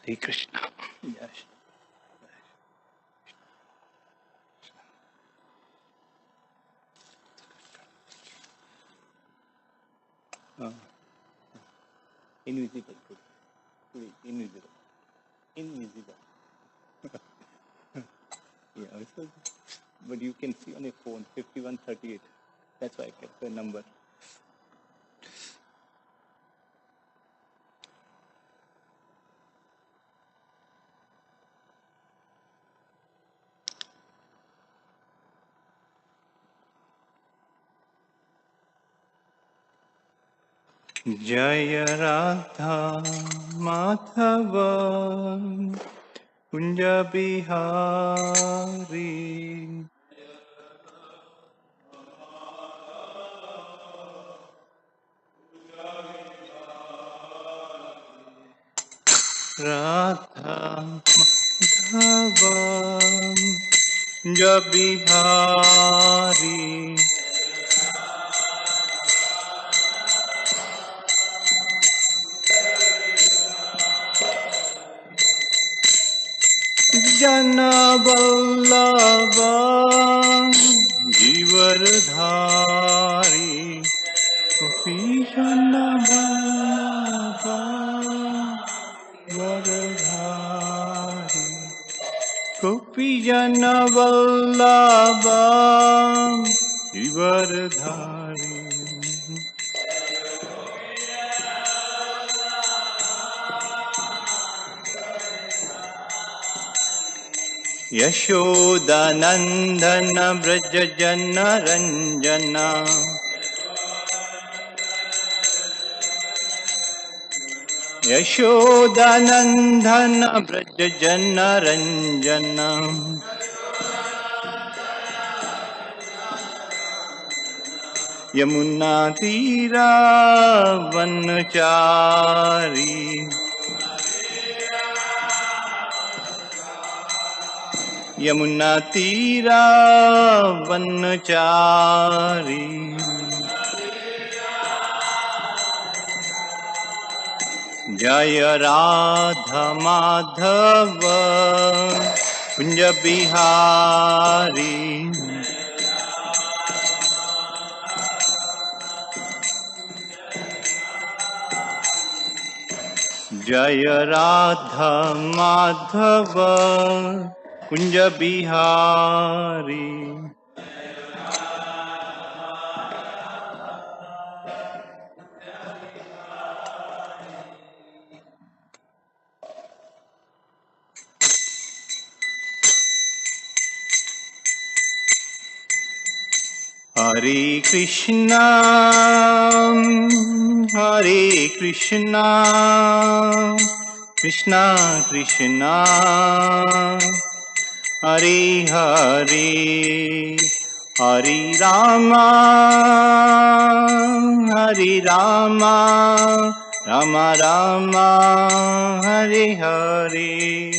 Hare Krishna. Yes. Invisible today. Invisible. Invisible. Yeah, but you can see on your phone 5138. That's why I kept the number. Jaya Radha Madhava Kunja Bihari Radha Madhava Kunja Bihari Jana Vallabha Givardhari Gopi Jana Vallabha Givardhari Gopi Jana Vallabha Givardhari Yashodanandana Braja Jana Ranjana Yashodanandana Braja Jana Ranjana Yamuna Tira Vanachari Yamuna Tira Vanachari Jaya Radha Madhava Kunja Bihari Jaya Radha Madhava Kunja Bihari Hare Krishna Hare Krishna Krishna Krishna Hare Hare Hare Rama Hare Rama Rama Rama Hare Hare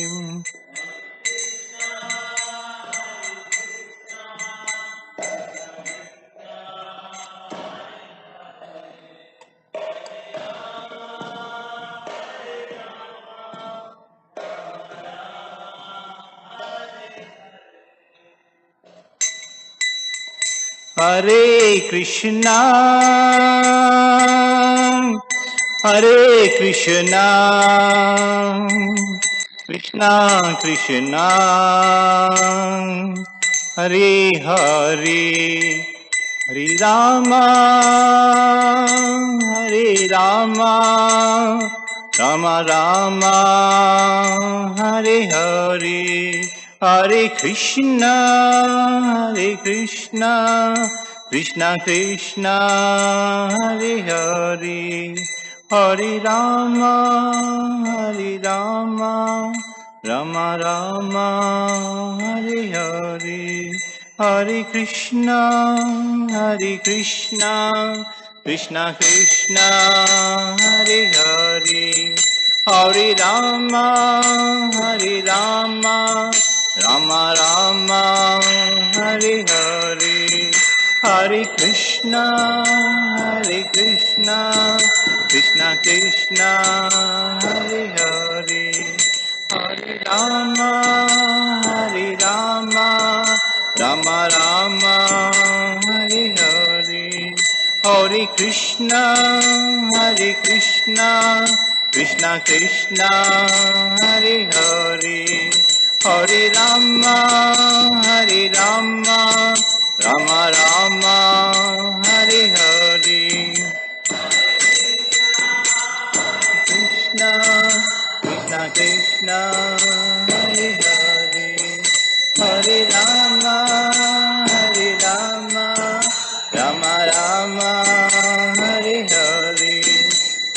Hare Krishna Hare Krishna Krishna Krishna Hare Hare Hare Rama Hare Rama Rama Rama Hare Hare Hare Krishna Krishna Krishna Hare Hare Hare Rama Rama Rama Hare Hare Hare Krishna Krishna Krishna Hare Hare Hare Rama Rama Rama Hare Hare Hare Krishna Krishna Krishna Hare Hare Hare Rama, Hare Rama, Rama Rama, Hare Hare. Hare Krishna, Hare Krishna, Krishna Krishna, Hare Hare. Hare Rama, Hare Rama, Rama Rama, Hare Hare. Krishna, Krishna Krishna, Hare Hare. Hare Rama, Hare Rama, Rama Rama, Hare Hare.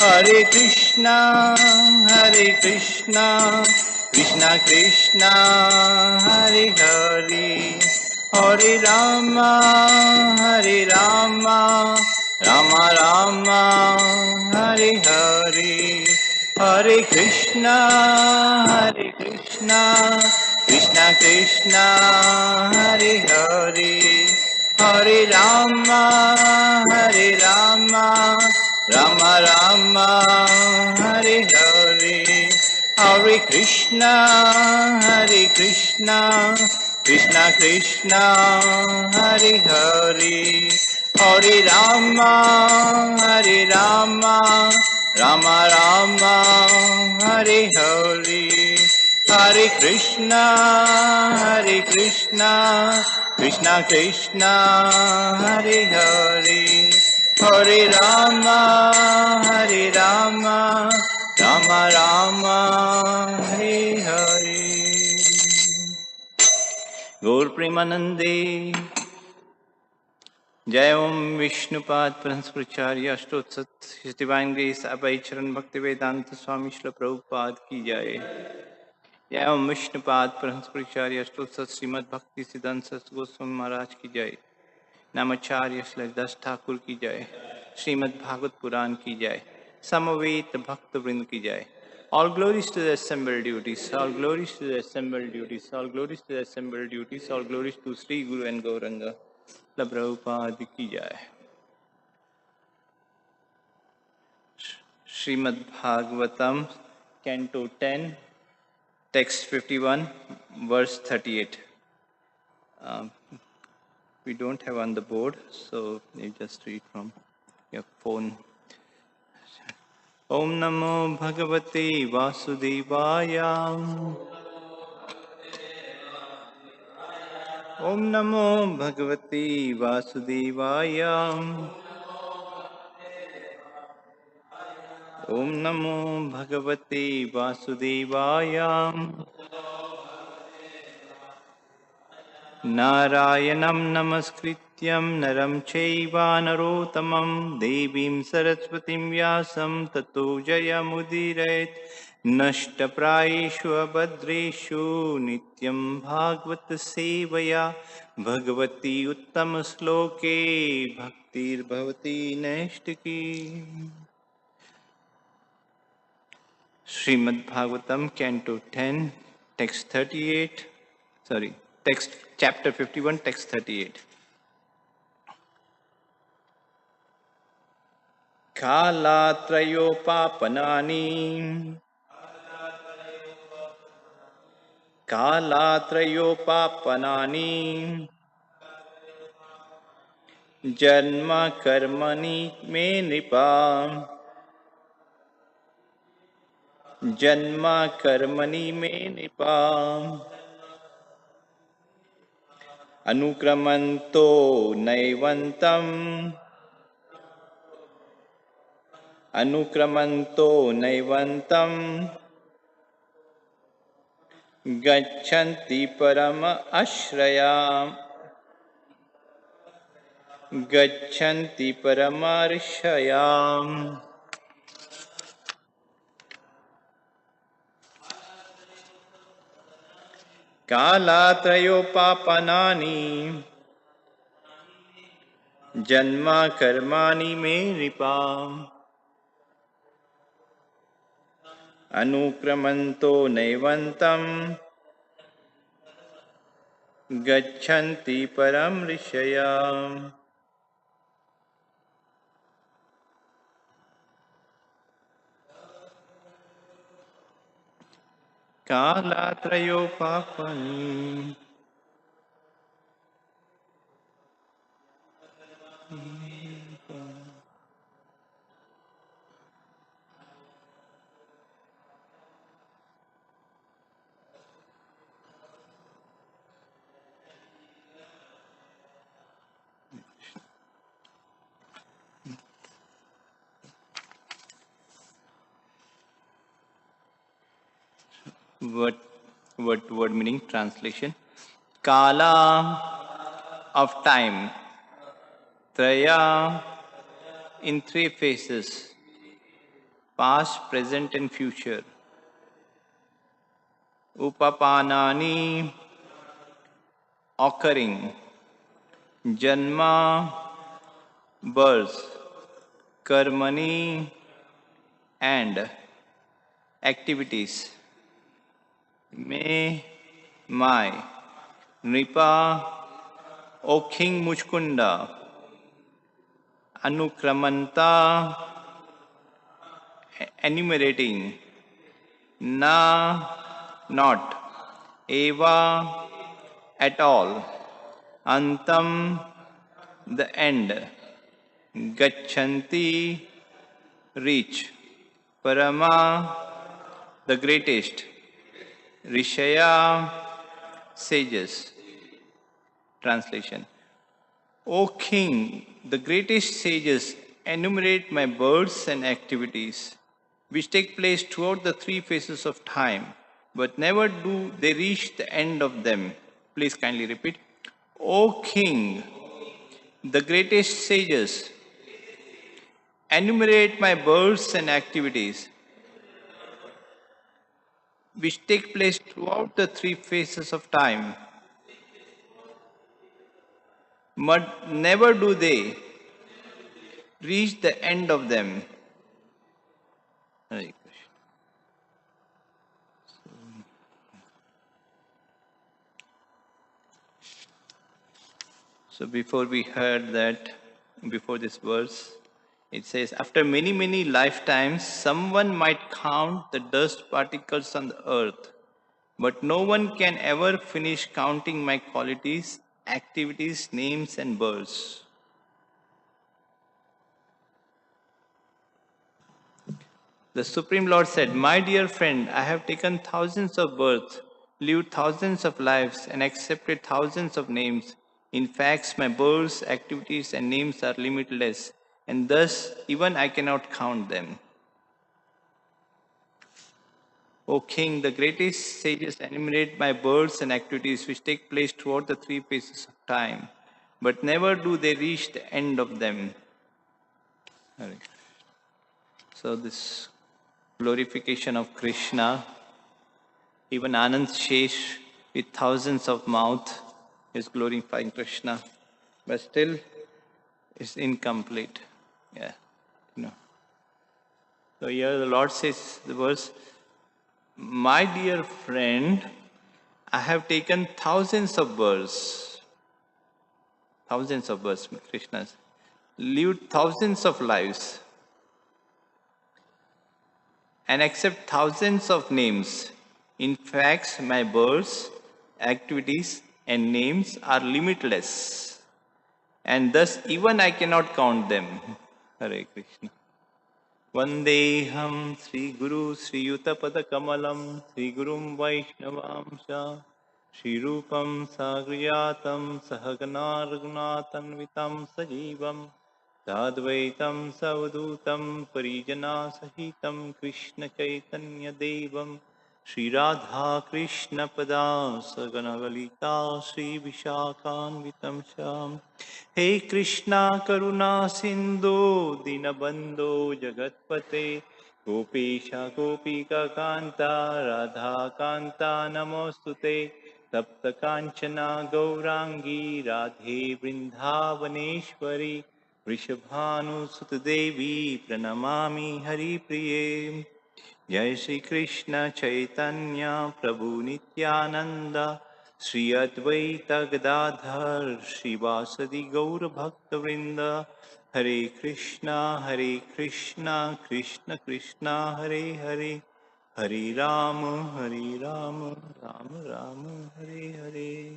Hare Krishna, Hare Krishna, Krishna Krishna, Hare Hare. Hare Rama, Hare Rama, Rama Rama, Hare Hare. Hare Krishna, Hare Krishna, Krishna Krishna, Hare Hare. Hare Rama, Hare Rama, Rama Rama, Hare Hare. Hare Krishna, Hare Krishna, Krishna Krishna, Hare Hare. Hare Rama, Hare Rama, Rama Rama, Hare Hare. Hare Krishna, Hare Krishna, Krishna Krishna, Hare Hare. Hare Rama, Hare Rama, Rama Rama, Hare Hare. Gaur Premanande. जय ओम Vishnupad प्रहंसप्रचार्य अष्टोत्सत divine grace अभय चरण भक्ति वेदांत स्वामी श्री प्रभुपाद की जय। जय ओम विष्णुपाद प्रहंसप्रचार्य अष्टोत्सत श्रीमद् भक्ति सिद्धांत सरस्वती गोस्वामी महाराज की जय। नामाचार्य श्री दास ठाकुर की जय। श्रीमद् भागवत पुराण की जय। समवेत भक्त वृंद की जय। All glories to the assembled duties, all glories to the assembled duties, all glories to the assembled duties, all glories to Sri Guru and Gauranga. Prabhupada की जय। Shrimad Bhagavatam canto 10 text 51 verse 38. We don't have on the board, so you just read from your phone. Om Namo Bhagavate Vasudevaya. Om Namo Bhagavate Vasudevaya. Om Namo Bhagavate Vasudevaya. Narayanam Namaskrityam Naram Chaiva Narottamam Devim Saraswatim Vyasam Tato Jayamudirayet Nashtaprayeshu Abhadreshu Nityam Bhagvat Sevaya Bhagavati Uttama Sloke Bhaktir Bhavati Nashtaki. Srimad Bhagavatam, Canto 10, text 38, text chapter 51, text 38. Kalatrayopapanani Janma Karmani Me Nipa Janma Karmani Me Nipa Anukramanto Naivantam Gachanti Parama Ashrayam Gachanti Paramarshayam. Kalatrayopapanani Janma Karmani Me Nipa Anukramanto Naivantam Gachanti Param Rishayam. Kalatrayopapani. Word meaning translation. Kala of time. Traya in three phases. Past, present and future. Upapanani occurring. Janma birth. Karmani and activities. Me, my. Nripa, O King Muchkunda. Anukramanta, enumerating. Na, not. Eva, at all. Antam, the end. Gachanti, reach. Parama, the greatest. Rishaya, sages. Translation. O King, the greatest sages enumerate my births and activities, which take place throughout the three phases of time, but never do they reach the end of them. Please kindly repeat. O King, the greatest sages enumerate my births and activities, which take place throughout the three phases of time, but never do they reach the end of them. Hare Krishna. So before we heard that, before this verse, it says, after many, many lifetimes, someone might count the dust particles on the earth, but no one can ever finish counting my qualities, activities, names, and births. The Supreme Lord said, my dear friend, I have taken thousands of births, lived thousands of lives, and accepted thousands of names. In fact, my births, activities, and names are limitless, and thus even I cannot count them. O King, the greatest sages enumerate my births and activities which take place throughout the three phases of time, but never do they reach the end of them. So this glorification of Krishna, even Anand Shesh with thousands of mouth is glorifying Krishna, but still it's incomplete. Yeah, no. So here the Lord says the verse, my dear friend, I have taken thousands of births, Krishna, lived thousands of lives, and accept thousands of names. In fact, my births, activities, and names are limitless, and thus even I cannot count them. Hare Krishna. Vandeham Sri Guru Sri Yutapada Kamalam Sri Gurum Vaishnavamsha Sri Rupam Sagriyatam Sahagana Raghunatanvitam Sajivam Sadvaitam Savdutam Parijana Sahitam Krishna Chaitanya Devam Sri Radha Krishna Pada Saganagalita Sri Vishakhanvitam Sham He Krishna Karuna Sindhu Dinabandho Jagatpate Gopesha Gopika Kanta Radha Kanta Namostute Tapta Kanchana Gaurangi Radhe Vrindavaneshwari Vrishabhanu Devi Pranamami Hari Priye Jai Shri Krishna Chaitanya Prabhu Nityananda Shri Advaita Gadadhar Shivasadi Gaura Bhakta Vrinda Hare Krishna Krishna Krishna Hare Hare Hare Rama, Rama Rama, Hare Hare.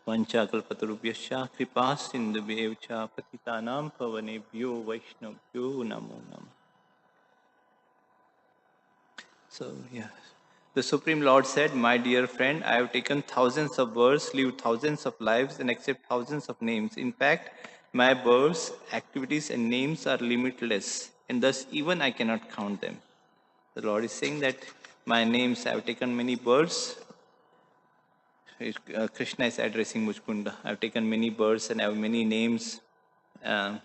Vanchakalpatarubhyascha kripa sindhubhyevcha patitanam pavanebhyo vaishnavbhyo namo namo. So, yeah. The Supreme Lord said, "My dear friend, I have taken thousands of births, lived thousands of lives, and accept thousands of names. In fact, my births, activities, and names are limitless, and thus even I cannot count them." The Lord is saying that my names, I have taken many births. Krishna is addressing Mujkunda. I have taken many births and I have many names uh,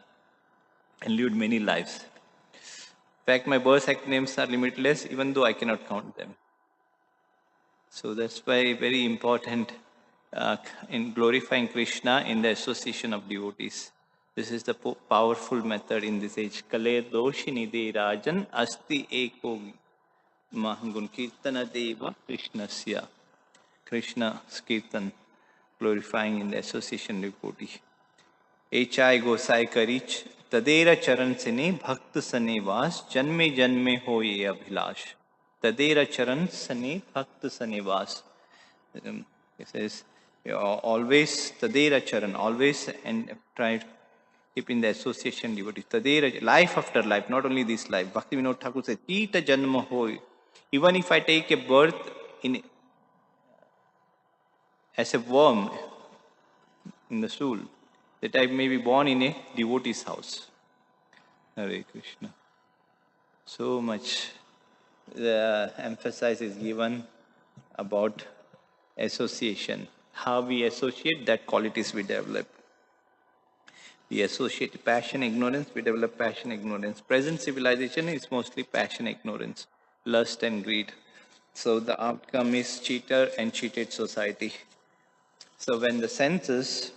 and lived many lives. In fact, my birth names are limitless, even though I cannot count them. So that's why very important in glorifying Krishna in the association of devotees. This is the powerful method in this age. Kale doshini de rajan asti eko mahangun kirtana deva Krishnasya. Krishna's kirtan, glorifying in the association devotee. Echai gosai karich tadera charan sene bhakt sane vas janme janme ho ye abhilash. Tadera charan sane bhakt sane vas. It says, always Tadera Charan, always and try to keep in the association devotee. Tadera, life after life, not only this life. Bhakti Vinod Thakur says, Pita Janma Hoy. Even if I take a birth in as a worm in the stool, that I may be born in a devotee's house. Hare Krishna. So much the emphasis is given about association. How we associate, that qualities we develop. We associate passion, ignorance, we develop passion, ignorance. Present civilization is mostly passion, ignorance, lust and greed. So the outcome is cheater and cheated society. So when the senses,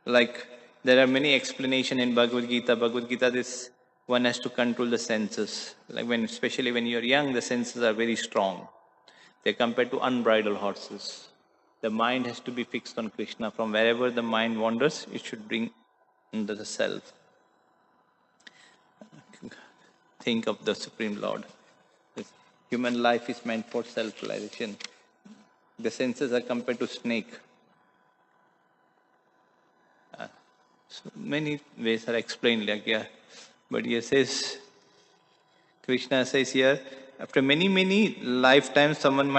like there are many explanations in Bhagavad Gita. Bhagavad Gita, this one has to control the senses. Like when, especially when you're young, the senses are very strong. They're compared to unbridled horses. The mind has to be fixed on Krishna. From wherever the mind wanders, it should bring into the self. Think of the Supreme Lord. This human life is meant for self-realization. The senses are compared to snake. So many ways are explained like, yeah. But here says, Krishna says here, after many, many lifetimes, someone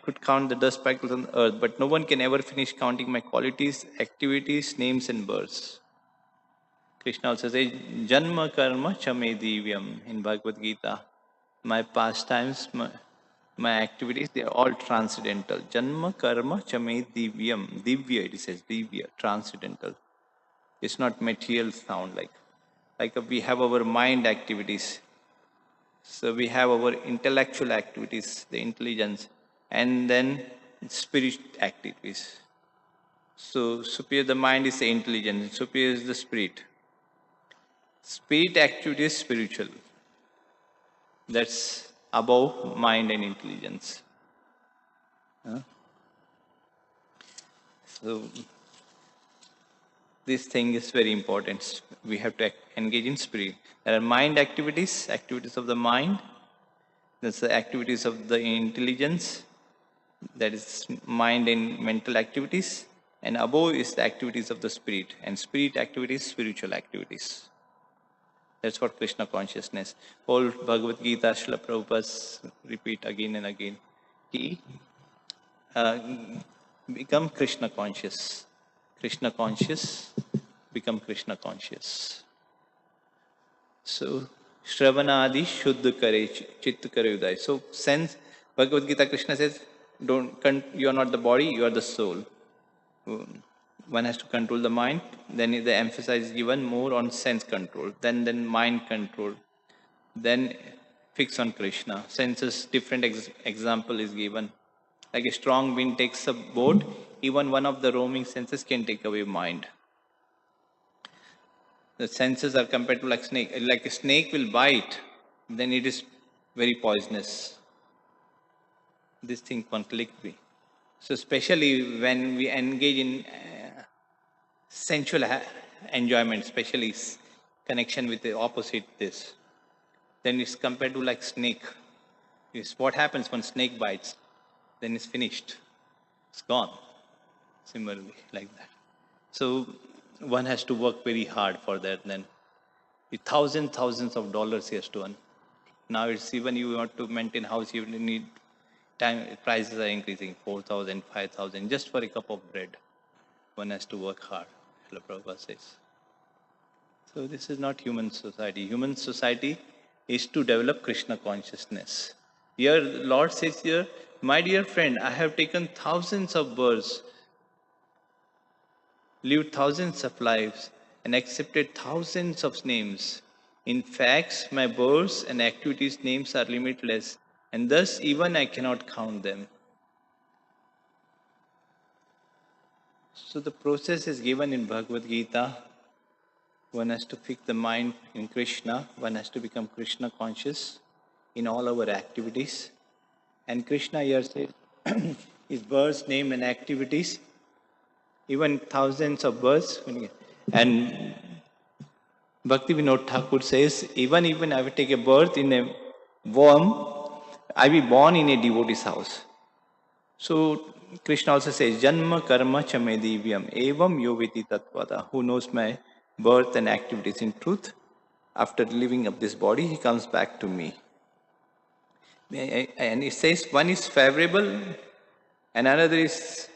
could count the dust particles on the earth, but no one can ever finish counting my qualities, activities, names, and births. Krishna also says, Janma karma chame divyam in Bhagavad Gita. My pastimes, my activities, they are all transcendental. Janma karma chame divyam. Divya, it says, divya, transcendental. It's not material sound like we have our mind activities. So we have our intellectual activities, the intelligence, and then spirit activities. So superior, the mind is the intelligence, superior is the spirit. Spirit activity is spiritual. That's above mind and intelligence. So this thing is very important. We have to engage in spirit. There are mind activities, activities of the mind. That's the activities of the intelligence. That is mind and mental activities. And above is the activities of the spirit. And spirit activities, spiritual activities. That's what Krishna consciousness. Whole Bhagavad Gita, Srila Prabhupada repeat again and again. He become Krishna conscious. Krishna conscious, become Krishna conscious. So, Shravanadi Shuddha Kare, Chitta Kare Uday. So, sense, Bhagavad Gita, Krishna says, you are not the body, you are the soul. One has to control the mind, then the emphasis is given more on sense control, then mind control, then fix on Krishna. Senses, different example is given. Like a strong wind takes a boat, even one of the roaming senses can take away mind. The senses are compared to like snake. Like a snake will bite, then it is very poisonous. This thing can click me. So especially when we engage in sensual enjoyment, especially connection with the opposite this, then it's compared to like snake. Is what happens when snake bites, then it's finished. It's gone. Similarly, like that. So one has to work very hard for that. Then with thousands of dollars he has to earn. Now it's even you want to maintain house, you need time. Prices are increasing 4,000, 5,000 just for a cup of bread. One has to work hard. Srila Prabhupada says. So this is not human society. Human society is to develop Krishna consciousness. Here, Lord says here, my dear friend, I have taken thousands of births, lived thousands of lives, and accepted thousands of names. In fact, my births and activities names are limitless, and thus even I cannot count them. So the process is given in Bhagavad Gita. One has to fix the mind in Krishna. One has to become Krishna conscious in all our activities. And Krishna here says his births, name, and activities, even thousands of births. And Bhakti Vinod Thakur says, even I will take a birth in a worm, I will be born in a devotee's house. So Krishna also says, Janma karma chame divyam evam yoviti tatvada. Who knows my birth and activities in truth? After leaving up this body, he comes back to me. And it says one is favorable and another is,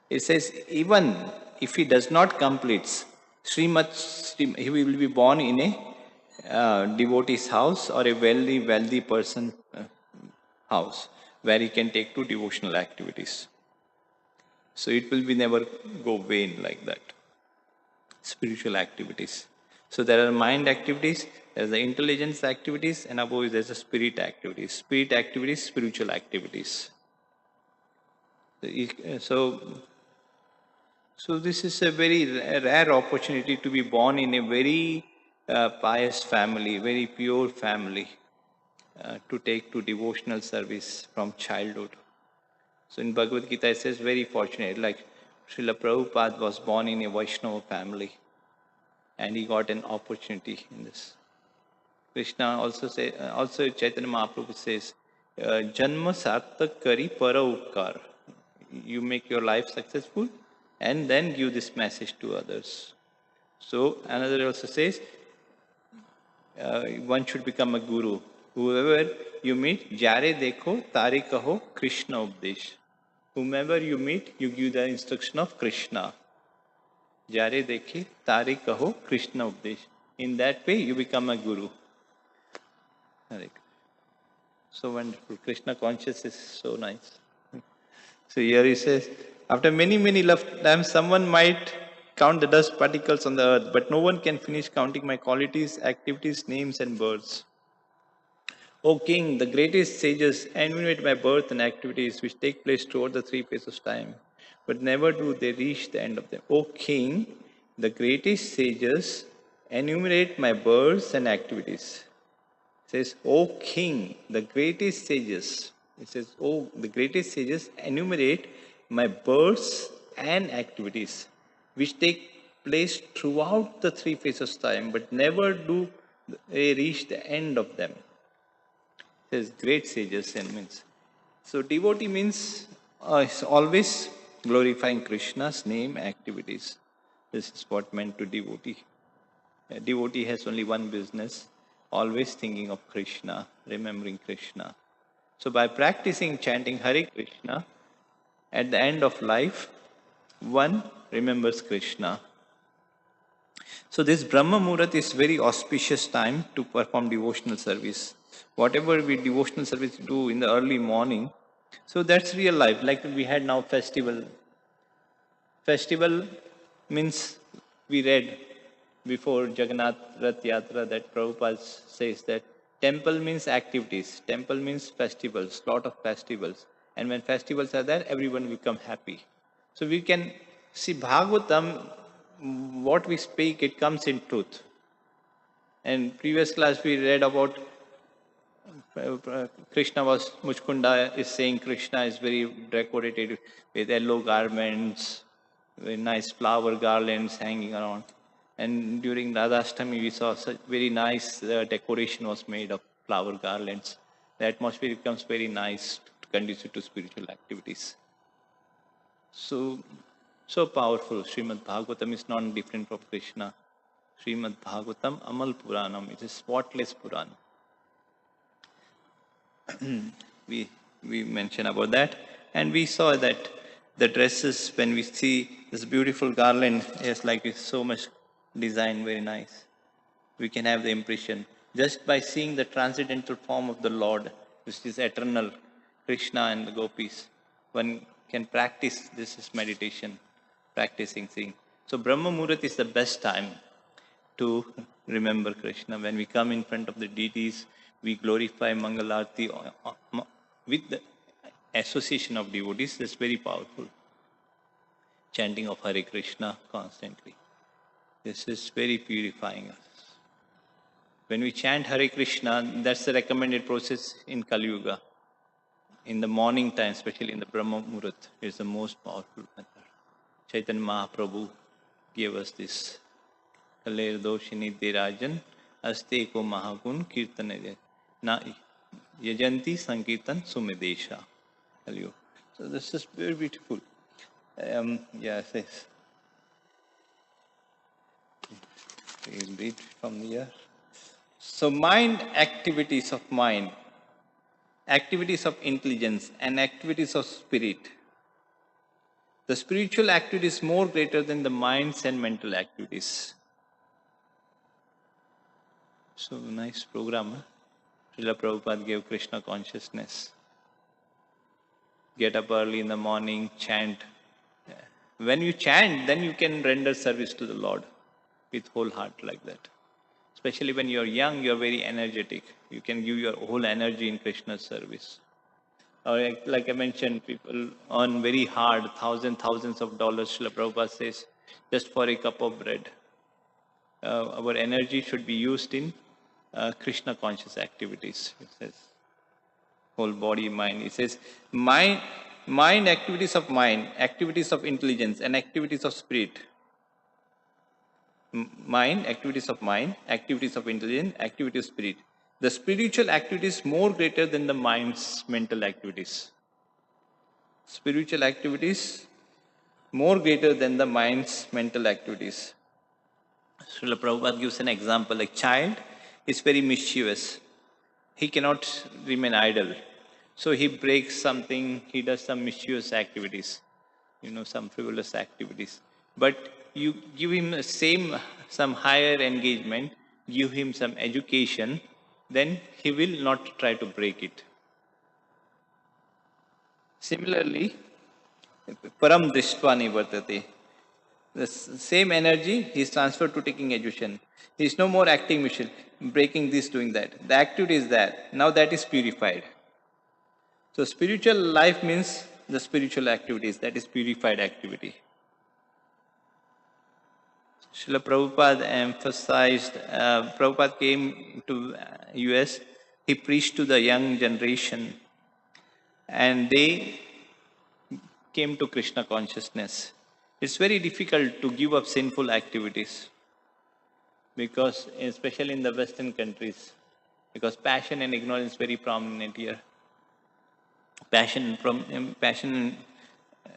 it says even if he does not complete he will be born in a devotee's house or a wealthy person house where he can take to devotional activities. So it will be never go vain like that. Spiritual activities. So there are mind activities, there's the intelligence activities, and above there's the spirit activities. Spirit activities, spiritual activities. So this is a very rare opportunity to be born in a very pious family, very pure family, to take to devotional service from childhood. So in Bhagavad Gita it says very fortunate, like Srila Prabhupada was born in a Vaishnava family and he got an opportunity in this. Krishna also Chaitanya Mahaprabhu says, Janma sartak kari para upkar. You make your life successful and then give this message to others. So another also says, one should become a guru. Whoever you meet, jare dekho, tare kaho, Krishna updesh. Whomever you meet, you give the instruction of Krishna. Jare dekhe, tare kaho, Krishna updesh. In that way, you become a guru. So wonderful. Krishna conscious is so nice. So here he says, after many lifetimes, someone might count the dust particles on the earth, but no one can finish counting my qualities, activities, names, and births. O King, the greatest sages enumerate my birth and activities which take place throughout the 3 phases of time, but never do they reach the end of them. O King, the greatest sages enumerate my births and activities. It says, O King, the greatest sages. It says, O, the greatest sages enumerate my births and activities, which take place throughout the 3 phases of time, but never do they reach the end of them. It says, great sages and means. So devotee means is always glorifying Krishna's name, activities. This is what meant to devotee. A devotee has only one business, always thinking of Krishna, remembering Krishna. So by practicing chanting Hare Krishna, at the end of life, one remembers Krishna. So this Brahma Muhurat is very auspicious time to perform devotional service. Whatever we devotional service do in the early morning, so that's real life. Like we had now festival. Festival means we read before Jagannath Rath Yatra that Prabhupada says that temple means activities, temple means festivals, lot of festivals. And when festivals are there, everyone will become happy. So we can see Bhagavatam, what we speak, it comes in truth. And previous class we read about Krishna was, Muchkunda is saying Krishna is very decorated with yellow garments, very nice flower garlands hanging around. And during Radhashtami, we saw such very nice decoration was made of flower garlands. The atmosphere becomes very nice, conducive to spiritual activities. So powerful. Srimad Bhagavatam is not different from Krishna. Srimad Bhagavatam Amal Puranam. It is spotless Puran. we mentioned about that, and we saw that the dresses, when we see this beautiful garland, is like it's so much design, very nice. We can have the impression just by seeing the transcendental form of the Lord, which is eternal, Krishna and the gopis. One can practice this is meditation, practicing seeing. So Brahma Muhurat is the best time to remember Krishna. When we come in front of the deities, we glorify Mangalarti with the association of devotees. That's very powerful. Chanting of Hare Krishna constantly. This is very purifying us. When we chant Hare Krishna, that's the recommended process in Kali Yuga. In the morning time, especially in the Brahma Muhurat, is the most powerful method. Chaitanya Mahaprabhu gave us this. Kaler doshini derajan aste ko mahagun kirtane na yajanti sankirtan sumedesha. So this is very beautiful. Yes. We'll read from here. So activities of mind, activities of intelligence, and activities of spirit. The spiritual activity is more greater than the mind's and mental activities. So nice program. Huh? Srila Prabhupada gave Krishna consciousness. Get up early in the morning, chant. When you chant, then you can render service to the Lord with whole heart like that. Especially when you're young, you're very energetic. You can give your whole energy in Krishna's service. Or like I mentioned, people earn very hard, thousands of dollars, Srila Prabhupada says, just for a cup of bread. Our energy should be used in Krishna conscious activities. It says, whole body, mind. It says, mind, activities of intelligence, and activities of spirit. Mind, activities of intelligence, activities of spirit. The spiritual activity is more greater than the mind's mental activities. Spiritual activities more greater than the mind's mental activities. Srila Prabhupada gives an example. A child is very mischievous. He cannot remain idle. So he breaks something, he does some mischievous activities, some frivolous activities. But you give him some higher engagement, give him some education, then he will not try to break it. Similarly, param drishtva nivartate. The same energy he is transferred to taking education. He is no more acting machine, breaking this, doing that. The activity is that. Now that is purified. So spiritual life means the spiritual activities, that is purified activity. Srila Prabhupada emphasized, Prabhupada came to US, he preached to the young generation, and they came to Krishna consciousness. It's very difficult to give up sinful activities, because especially in the Western countries, because passion and ignorance is very prominent here. Passion,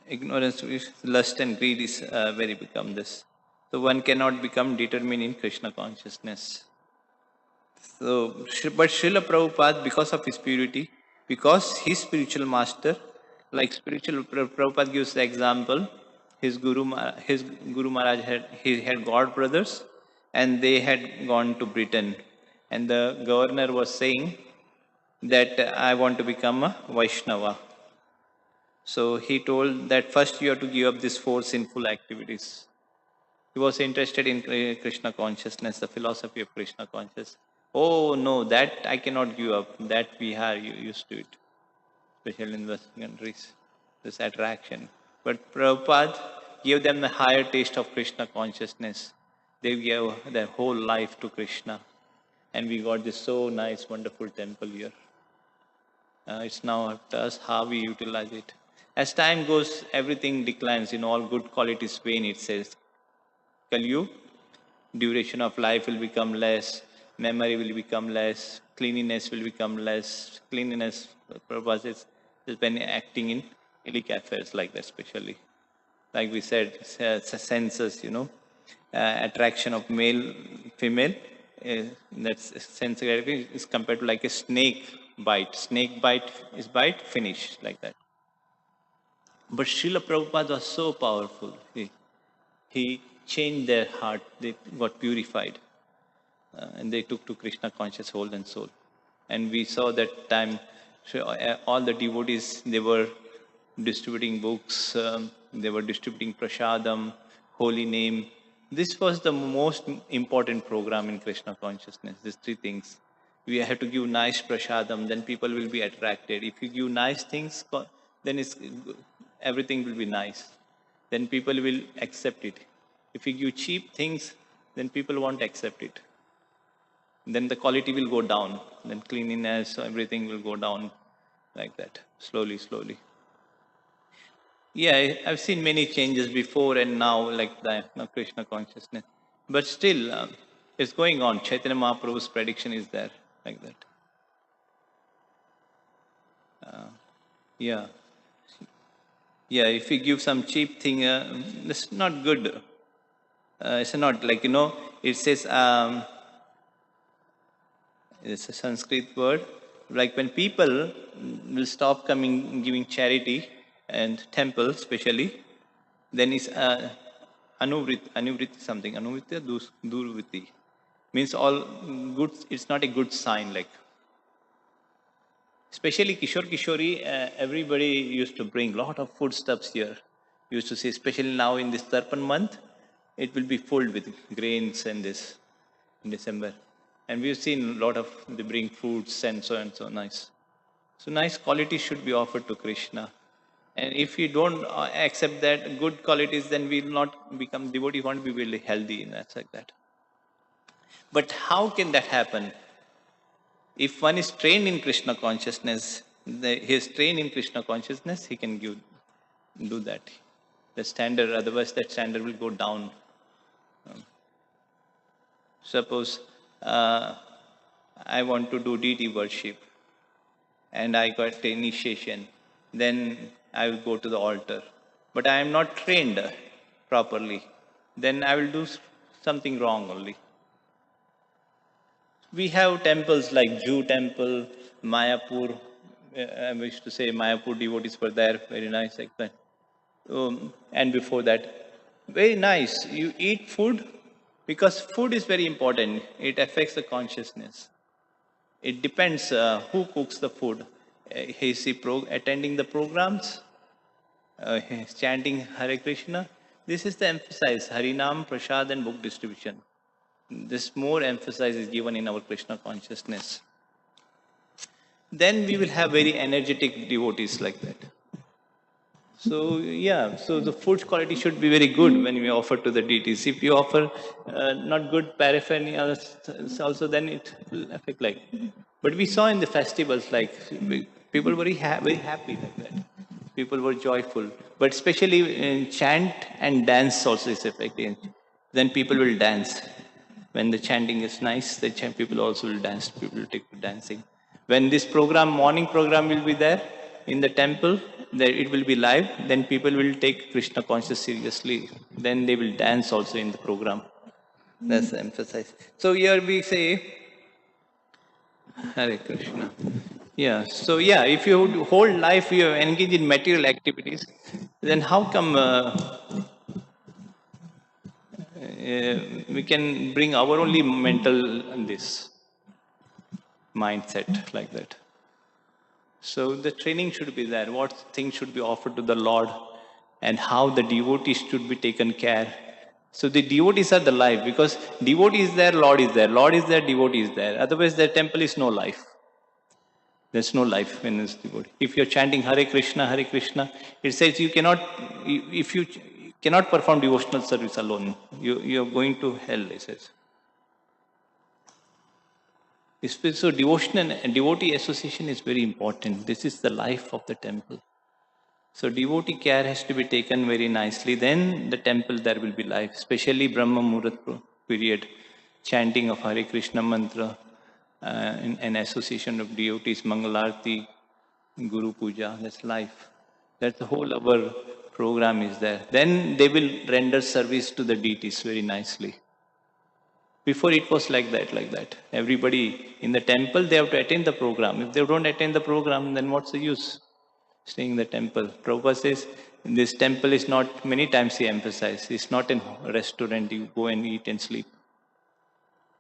ignorance, lust and greed is very become this. So one cannot become determined in Krishna consciousness. So, but Srila Prabhupada, because of his purity, because his spiritual master, like Prabhupada gives the example, his Guru Maharaj had god brothers, and they had gone to Britain, and the governor was saying that I want to become a Vaishnava. So he told that first you have to give up these 4 sinful activities. He was interested in Krishna consciousness, the philosophy of Krishna consciousness. Oh no, that I cannot give up. That we are used to it, especially in Western countries, this attraction. But Prabhupada gave them the higher taste of Krishna consciousness. They gave their whole life to Krishna. And we got this so nice, wonderful temple here. It's now up to us how we utilize it. As time goes, everything declines. All good qualities wane, it says. Kali Yuga, duration of life will become less. memory will become less, cleanliness will become less. Cleanliness purposes is when acting in ilic affairs like that, especially. Like we said, senses, attraction of male, female, that's sense gratification is compared to like a snake bite. Snake bite is bite, finish, like that. But Srila Prabhupada was so powerful. He changed their heart, they got purified, and they took to Krishna conscious whole and soul. And we saw that time, so, all the devotees, they were distributing books, they were distributing prasadam, holy name. This was the most important program in Krishna consciousness, these three things. We have to give nice prasadam, then people will be attracted. If you give nice things, then everything will be nice. Then people will accept it. If you give cheap things, then people won't accept it. Then the quality will go down. Then cleanliness, everything will go down like that, slowly, slowly. Yeah, I've seen many changes before and now, like that, Krishna consciousness. But still, it's going on. Chaitanya Mahaprabhu's prediction is there, like that. Yeah. Yeah, if you give some cheap thing, it's not good. It's not like, it says, it's a Sanskrit word, like when people will stop coming, giving charity and temple especially, then it's anuvritti something, anuvritti, durvritti. Means all good, it's not a good sign, like. Especially Kishore Kishori, everybody used to bring lot of foodstuffs here. Used to say, especially now in this Tarpan month, it will be filled with grains and this in December. And we've seen a lot of, they bring fruits and so nice. So nice quality should be offered to Krishna. And if you don't accept that good qualities, then we will not become devotee, won't be really healthy, and that's like that. But how can that happen? If one is trained in Krishna consciousness, he is trained in Krishna consciousness, he can do that. The standard, otherwise that standard will go down. Suppose I want to do deity worship and I got the initiation, then I will go to the altar. But I am not trained properly, then I will do something wrong only. We have temples like Jew temple, Mayapur. I wish to say Mayapur devotees were there, very nice like that. And before that, very nice. You eat food because food is very important. It affects the consciousness. It depends who cooks the food. Is he attending the programs? He's chanting Hare Krishna. This is the emphasis, Harinam, Prasad and book distribution. This more emphasis is given in our Krishna consciousness. Then we will have very energetic devotees like that. So yeah, so the food quality should be very good when we offer to the deities. If you offer not good paraphernalia also, then it will affect like. But we saw in the festivals like people were very happy like that. People were joyful. But especially in chant and dance also is effective. Then people will dance. When the chanting is nice, the people also will dance. People will take to dancing. When this program, morning program will be there in the temple, that it will be live, then people will take Krishna consciousness seriously. Then they will dance also in the program. That's the emphasis. So here we say, Hare Krishna. Yeah, so yeah, if you whole life you engage in material activities, then how come we can bring our only mental this mindset like that? So the training should be there. What things should be offered to the Lord, and how the devotees should be taken care. So the devotees are the life, because devotee is there, Lord is there. Lord is there, devotee is there. Otherwise, the temple is no life. There's no life when it's devotee. If you're chanting Hare Krishna, it says you cannot, if you cannot perform devotional service alone, you're going to hell, it says. So devotion and devotee association is very important. This is the life of the temple. So devotee care has to be taken very nicely. Then the temple there will be life, especially Brahma Muhurat period. chanting of Hare Krishna mantra, an association of devotees, Mangalarti, Guru Puja, that's life. That's the whole our program is there. Then they will render service to the deities very nicely. Before it was like that. Everybody in the temple, they have to attend the program. If they don't attend the program, then what's the use staying in the temple? Prabhupada says, this temple is not, many times he emphasized, it's not a restaurant, you go and eat and sleep.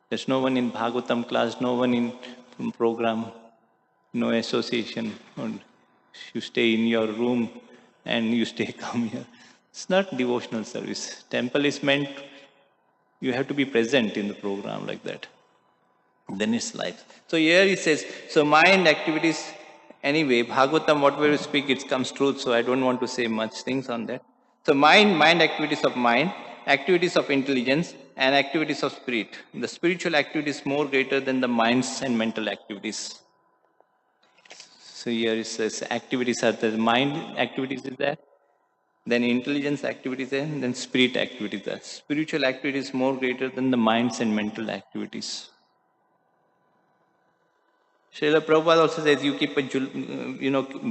There's no one in Bhagavatam class, no one in program, no association. You stay in your room and you stay calm here. It's not devotional service. Temple is meant, you have to be present in the program like that. Then it's life. So here he says, so mind activities, anyway, Bhagavatam, whatever we speak, it comes truth, so I don't want to say much things on that. So mind activities of mind, activities of intelligence, and activities of spirit. The spiritual activity is more greater than the mind's and mental activities. So here it says activities are the mind activities is there, then intelligence activities there, and then spirit activities there. Spiritual activity is more greater than the mind's and mental activities. Srila Prabhupada also says you keep a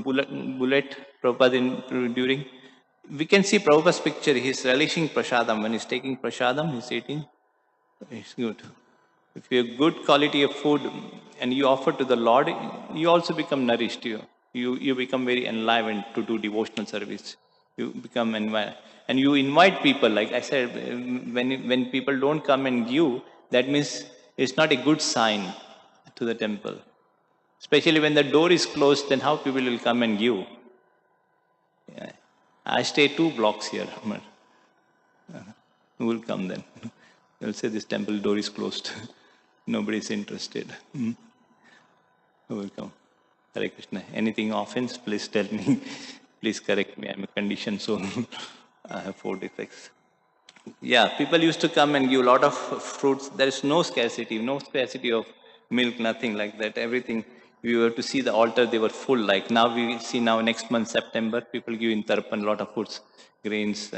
bullet Prabhupada during. We can see Prabhupada's picture. He's relishing prasadam. When he's taking prasadam, he's eating. It's good. If you have good quality of food and you offer to the Lord, you also become nourished. You become very enlivened to do devotional service. You become enlivened. And you invite people, like I said, when people don't come and give, that means it's not a good sign to the temple. Especially when the door is closed, then how people will come and give? Yeah. I stay 2 blocks here. Who will come then? They'll say this temple door is closed. Nobody is interested. Who will come? Hare Krishna. Anything offense, please tell me. Please correct me. I'm a conditioned soul. I have 4 defects. Yeah, people used to come and give a lot of fruits. There is no scarcity of milk, nothing like that. Everything. We were to see the altar, they were full. Like now we see next month, September, people give in Tarpan a lot of foods, grains.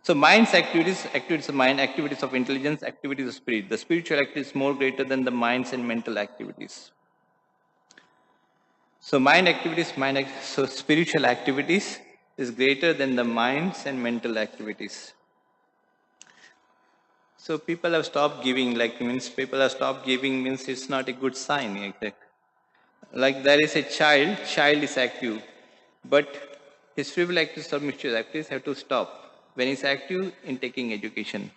So mind's activities of mind, activities of intelligence, activities of spirit. The spiritual activity is more greater than the mind's and mental activities. So so spiritual activities is greater than the mind's and mental activities. So people have stopped giving, means it's not a good sign. Like there is a child is active, but his frivolous activities or mischievous activities have to stop when he's active in taking education.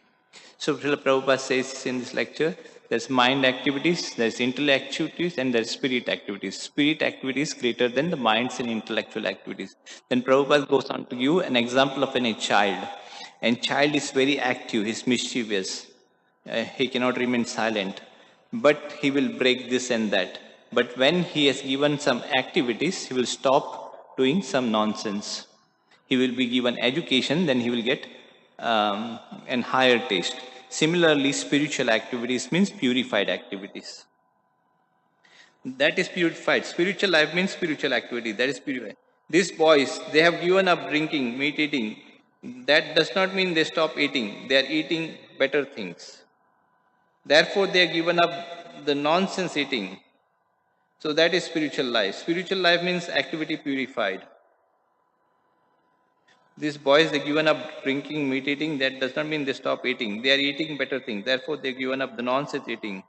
So Srila Prabhupada says in this lecture, there's mind activities, there's intellectual activities, and there's spirit activities. Spirit activities greater than the minds and intellectual activities. Then Prabhupada goes on to give an example of a child. And child is very active, he's mischievous. He cannot remain silent, but he will break this and that. But when he has given some activities, he will stop doing some nonsense. He will be given education, then he will get an higher taste. Similarly, spiritual activities means purified activities. That is purified. Spiritual life means spiritual activity. That is purified. These boys, they have given up drinking, meat eating. That does not mean they stop eating. They are eating better things. Therefore, they are given up the nonsense eating. So that is spiritual life. Spiritual life means activity purified. These boys, they've given up drinking, meat eating. That does not mean they stop eating. They are eating better things. Therefore, they've given up the nonsense eating.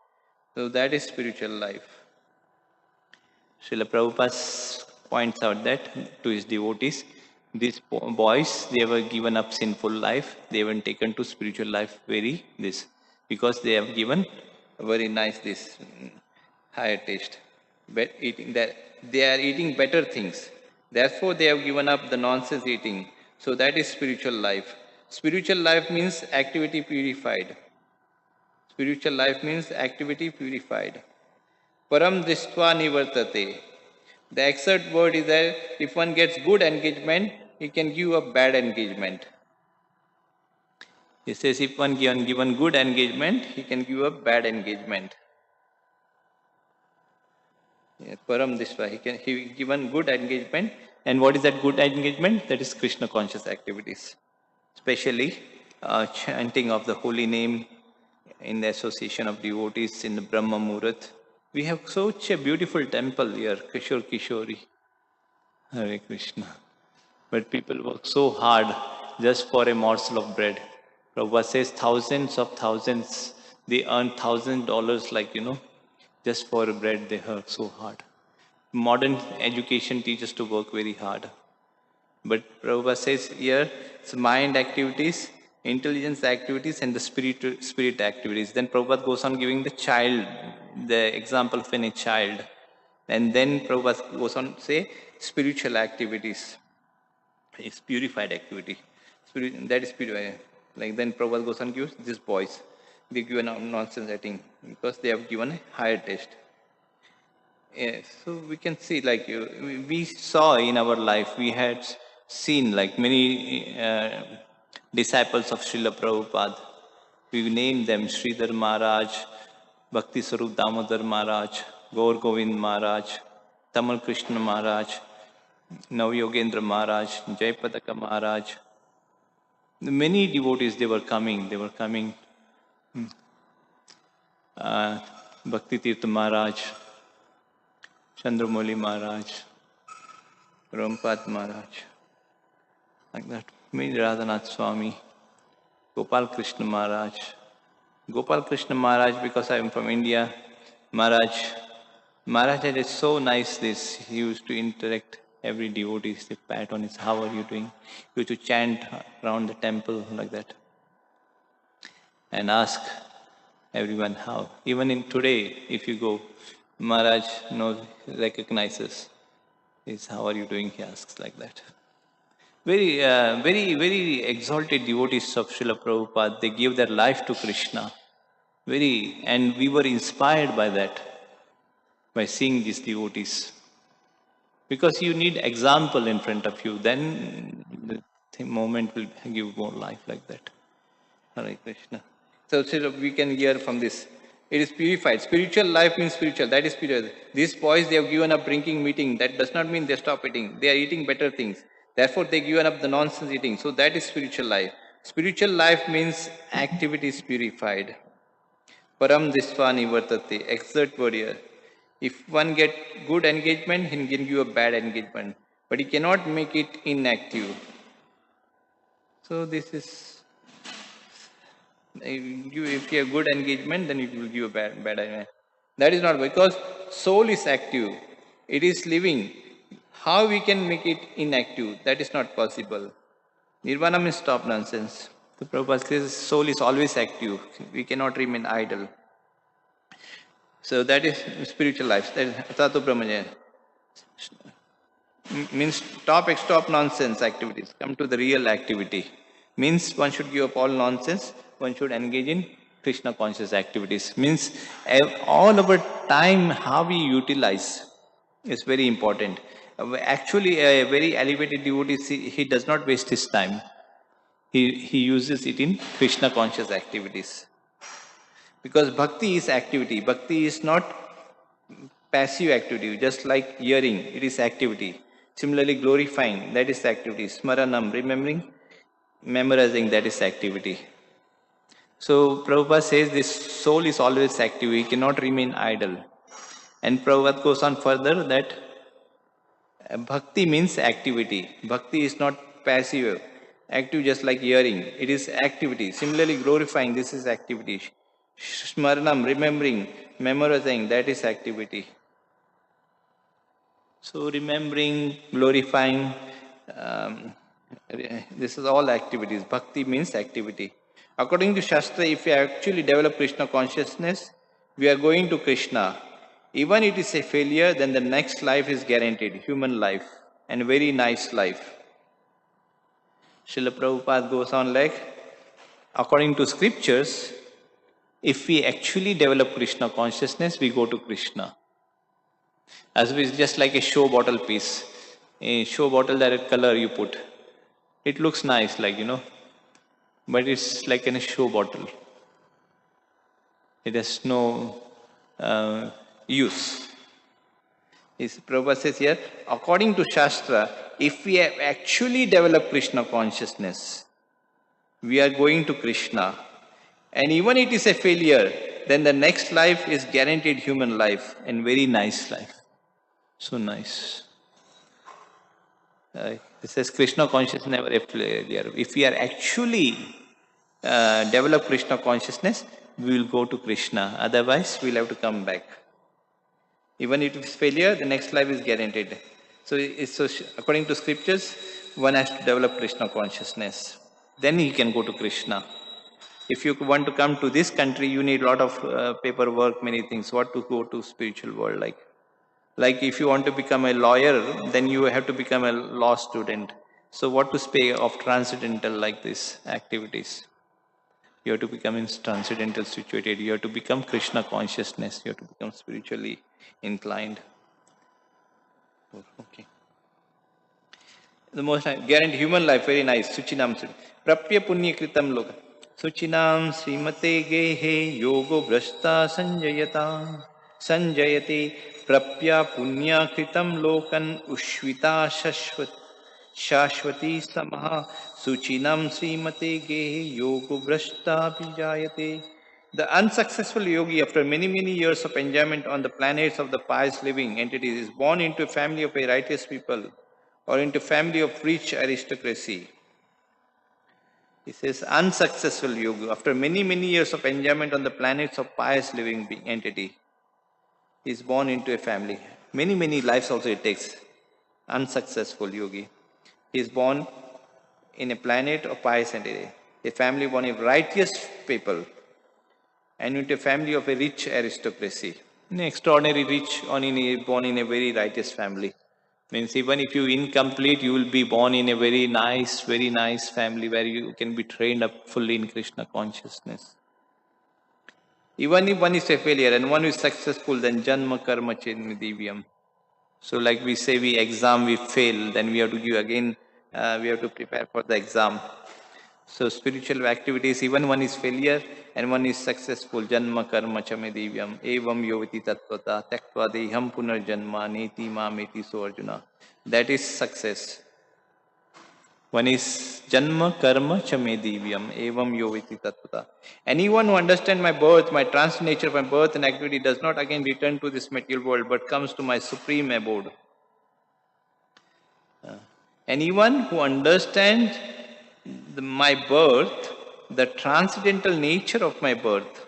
So that is spiritual life. Srila Prabhupada points out that to his devotees, these boys, they were given up sinful life. They were taken to spiritual life because they have given very nice higher taste. But eating that they are eating better things. Therefore, they have given up the nonsense eating. So that is spiritual life. Spiritual life means activity purified. Spiritual life means activity purified. Param drishtva nivartate. The exact word is that if one gets good engagement, he can give up bad engagement. He says if one given good engagement, he can give up bad engagement. Param drishtva, he given good engagement. And what is that good engagement? That is Krishna conscious activities. Especially chanting of the holy name, in the association of devotees in the Brahma Muhurat. We have such a beautiful temple here, Kishore Kishori. Hare Krishna. But people work so hard just for a morsel of bread. Prabhupada says thousands, they earn $1,000 just for bread they work so hard. Modern education teaches to work very hard. But Prabhupada says here, it's mind activities, intelligence activities, and the spirit activities. Then Prabhupada goes on giving the example of a child. And then Prabhupada goes on to say spiritual activities. It's purified activity. That is purified. Like then Prabhupada goes on gives these boys. They give a nonsense acting because they have given a higher test. Yeah, so we can see we saw in our life, we had seen like many disciples of Srila Prabhupada. We named them Sridhar Maharaj, Bhakti Sarup Damodar Maharaj, Gaur Govind Maharaj, Tamal Krishna Maharaj, Navyogendra Maharaj, Jaypadaka Maharaj. Many devotees, they were coming. Bhakti Tirtha Maharaj, Chandramoli Maharaj, Rampad Maharaj, like that. Many Radhanath Swami, Gopal Krishna Maharaj. Gopal Krishna Maharaj, because I am from India, Maharaj is so nice this. He used to interact every devotee, they pat on his, how are you doing? He used to chant around the temple like that. And ask everyone how. Even in today, if you go, Maharaj recognizes. Is how are you doing? He asks like that. Very exalted devotees of Srila Prabhupada, they give their life to Krishna. And we were inspired by that, by seeing these devotees. Because you need example in front of you, then the moment will give more life like that. Hare Krishna. So we can hear from this. It is purified. Spiritual life means spiritual. That is spiritual. These boys, they have given up drinking, eating. That does not mean they stop eating. They are eating better things. Therefore, they given up the nonsense eating. So that is spiritual life. Spiritual life means activity is purified. Param Disvani Vartate. Exert word here. If one get good engagement, he can give a bad engagement. But he cannot make it inactive. So this is... If you have good engagement, then it will give a bad engagement. That is not, because soul is active. It is living. How we can make it inactive? That is not possible. Nirvana means stop nonsense. The Prabhupada says soul is always active. We cannot remain idle. So that is spiritual life. That is Tato Brahmajaya. Means stop nonsense activities. Come to the real activity. Means one should give up all nonsense. One should engage in Krishna conscious activities. Means all our time, how we utilize is very important. Actually, a very elevated devotee, he does not waste his time. He uses it in Krishna conscious activities. Because bhakti is activity. Bhakti is not passive activity, just like hearing, it is activity. Similarly, glorifying, that is activity. Smaranam, remembering, memorizing, that is activity. So Prabhupada says this soul is always active, we cannot remain idle. And Prabhupada goes on further that bhakti means activity. Bhakti is not passive, active just like hearing, it is activity. Similarly, glorifying, this is activity. Smaranam, remembering, memorizing, that is activity. So remembering, glorifying, this is all activities. Bhakti means activity. According to Shastra, if we actually develop Krishna consciousness, we are going to Krishna. Even it is a failure, then the next life is guaranteed, human life, and a very nice life. Srila Prabhupada goes on like, according to scriptures, if we actually develop Krishna consciousness, we go to Krishna. As it's just like a show bottle piece. A show bottle, that color you put. It looks nice, but it's like in a show bottle. It has no use. Prabhupada says here, according to Shastra, if we have actually developed Krishna consciousness, we are going to Krishna. And even it is a failure, then the next life is guaranteed human life and very nice life. So nice. It says Krishna consciousness never a failure. If we are actually develop Krishna consciousness, we will go to Krishna. Otherwise, we'll have to come back. Even if it's failure, the next life is guaranteed. So according to scriptures, one has to develop Krishna consciousness. Then he can go to Krishna. If you want to come to this country, you need a lot of paperwork, many things. What to go to spiritual world like? Like if you want to become a lawyer, then you have to become a law student. So what to say of transcendental like this activities? You have to become in transcendental situated. You have to become Krishna consciousness. You have to become spiritually inclined. Okay. The most guaranteed human life, very nice. Suchinam Prapya Punya Kritam Loka. Suchinam Srimate Gehe Yogo Brashta Sanjayate Prapya Punya Kritam Lokan Ushvita Shashwati Samaha Suchinam Srimate Gehe Yogo Brashta Vijayate. The unsuccessful yogi, after many, many years of enjoyment on the planets of the pious living entities, is born into a family of a righteous people or into family of rich aristocracy. He says, unsuccessful yogi, after many, many years of enjoyment on the planets of pious living entity, is born into a family. Many, many lives also it takes. Unsuccessful yogi. He is born in a planet of pious entity, a family born of righteous people, and into a family of a rich aristocracy. An extraordinary rich, born in a very righteous family. Means even if you incomplete, you will be born in a very nice family where you can be trained up fully in Krishna consciousness. Even if one is a failure and one is successful, then janma karma chenmi divyam. So like we say, we fail, then we have to give again, we have to prepare for the exam. So spiritual activities, even one is failure and one is successful. Janma karma chame divyam evam yovati tattvata tyaktva deham punarjanma neti mameti so Arjuna. That is success. One is janma karma chame divyam evam yovati tattvata. Anyone who understands my birth, my trans nature of my birth and activity does not again return to this material world but comes to my supreme abode. Anyone who understands my birth, the transcendental nature of my birth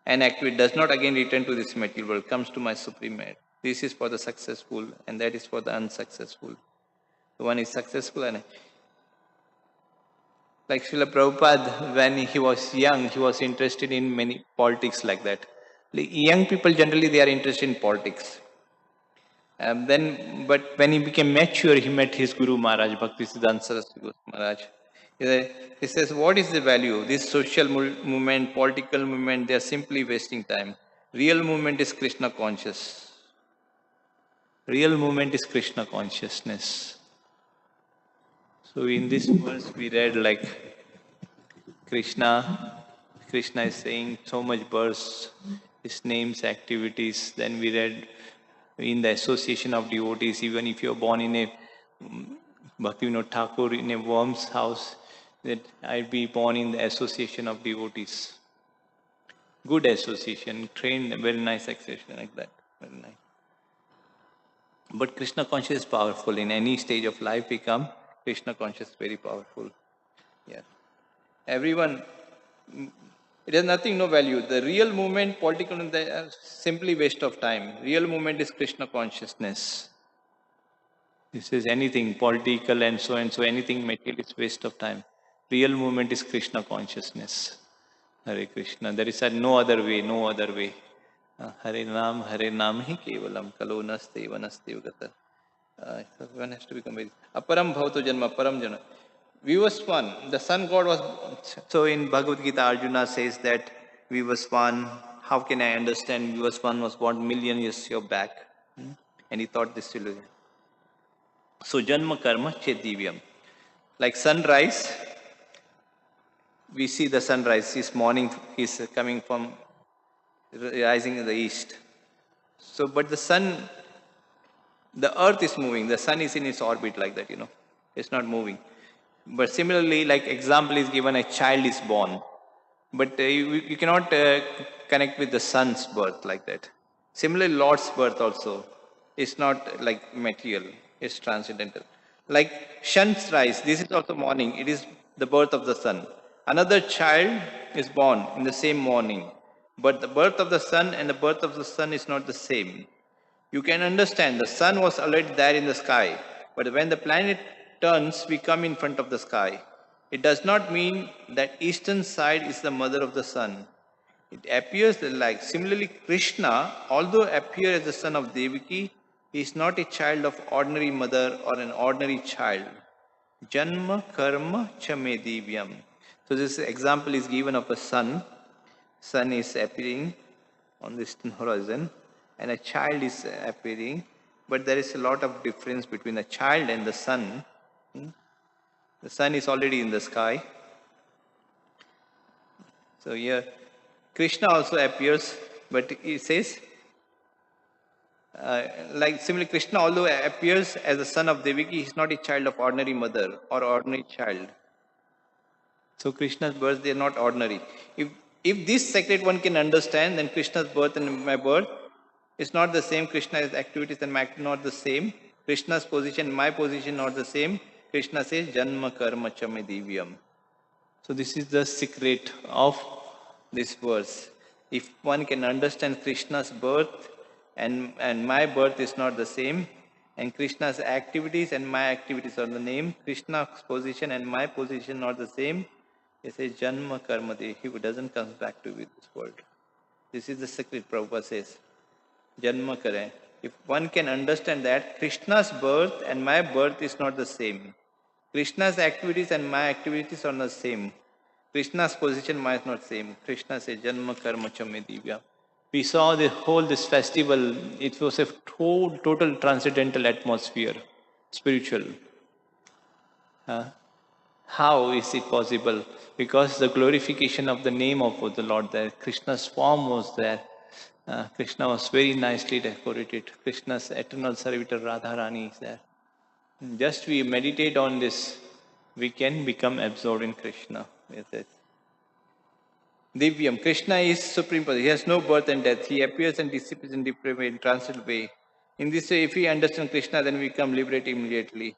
and activity does not again return to this material world, comes to my supreme head. This is for the successful and that is for the unsuccessful. The one is successful and like Srila Prabhupada, when he was young, he was interested in many politics like that. Like young people generally they are interested in politics. But when he became mature, he met his Guru Maharaj, Bhaktisiddhanta Saraswati Guru Maharaj. He says, what is the value? This social movement, political movement, they are simply wasting time. Real movement is Krishna conscious. Real movement is Krishna consciousness. So in this verse we read like Krishna is saying so much verse, his names, activities. Then we read in the association of devotees, even if you are born in a Bhaktivinoda Thakur in a worm's house, that I be born in the association of devotees. Good association, trained, very nice association like that. Very nice. But Krishna consciousness is powerful. In any stage of life, become Krishna conscious, very powerful. Yeah. Everyone, it has nothing, no value. The real movement, political, they are simply waste of time. Real movement is Krishna consciousness. This is anything political and so, anything material is waste of time. Real movement is Krishna consciousness. Hare Krishna. There is no other way, no other way. Hare Nam hi kevalam kalo naste vanaste vagata. One has to become very. Aparam bhavato janma, param jana. Vivaswan, the sun god was. So in Bhagavad Gita, Arjuna says that Vivaswan, how can I understand Vivaswan was born million years back? And he thought this will. So janma karma chedivyam. Like sunrise, we see the sunrise. This morning is coming from rising in the east. So, but the sun, the earth is moving. The sun is in its orbit like that, It's not moving. But similarly, like example is given, a child is born. But you cannot connect with the sun's birth like that. Similarly, Lord's birth also is not like material, it's transcendental. Like sun's rise, this is also morning, it is the birth of the sun. Another child is born in the same morning, but the birth of the sun and the birth of the sun is not the same. You can understand the sun was already there in the sky, but when the planet turns, we come in front of the sky. It does not mean that eastern side is the mother of the sun. It appears like similarly Krishna, although appear as the son of Devaki, he is not a child of ordinary mother or an ordinary child. Janma karma chame divyam. So this example is given of a sun. Sun is appearing on the eastern horizon and a child is appearing, but there is a lot of difference between the child and the sun. The sun is already in the sky. So here Krishna also appears, but it says like similarly Krishna although appears as the son of Devaki, he is not a child of ordinary mother or ordinary child. So Krishna's birth, they are not ordinary. If this sacred one can understand, then Krishna's birth and my birth is not the same. Krishna's activities and my activities not the same. Krishna's position, my position not the same. Krishna says, Janma karma chame divyam. So this is the secret of this verse. If one can understand Krishna's birth and my birth is not the same, and Krishna's activities and my activities are the same, Krishna's position and my position not the same, he says Janma Karma Dehi, who doesn't come back to this world. This is the secret Prabhupada says. Janma Kare. If one can understand that Krishna's birth and my birth is not the same. Krishna's activities and my activities are not the same. Krishna's position might not same. Krishna says Janma Karma Chame Divya. We saw the whole this festival, it was a total transcendental atmosphere, spiritual. How is it possible? Because the glorification of the name of the Lord there, Krishna's form was there. Krishna was very nicely decorated. Krishna's eternal servitor Radharani is there. Just we meditate on this, we can become absorbed in Krishna. Divyam, Krishna is supreme person. He has no birth and death. He appears and disappears in different way, in transcendental way. In this way, if we understand Krishna, then we become liberated immediately.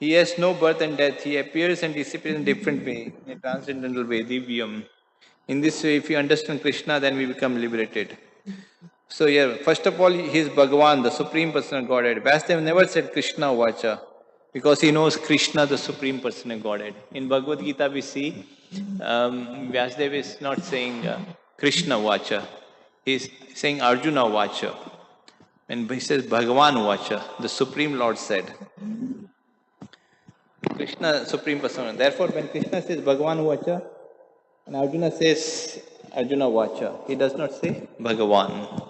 He has no birth and death. He appears and disappears in different way, in a transcendental way, Divyam. In this way, if we understand Krishna, then we become liberated. So here, first of all, he is Bhagavan, the Supreme Person of Godhead. Vasudev never said Krishna Vacha, because he knows Krishna, the Supreme Person of Godhead. In Bhagavad Gita, we see Vasudev is not saying Krishna Vacha. He is saying Arjuna Vacha. And he says Bhagavan Vacha, the Supreme Lord said. Krishna, Supreme Person. Therefore, when Krishna says Bhagavan Vacha, and Arjuna says Arjuna Vacha, he does not say Bhagavan.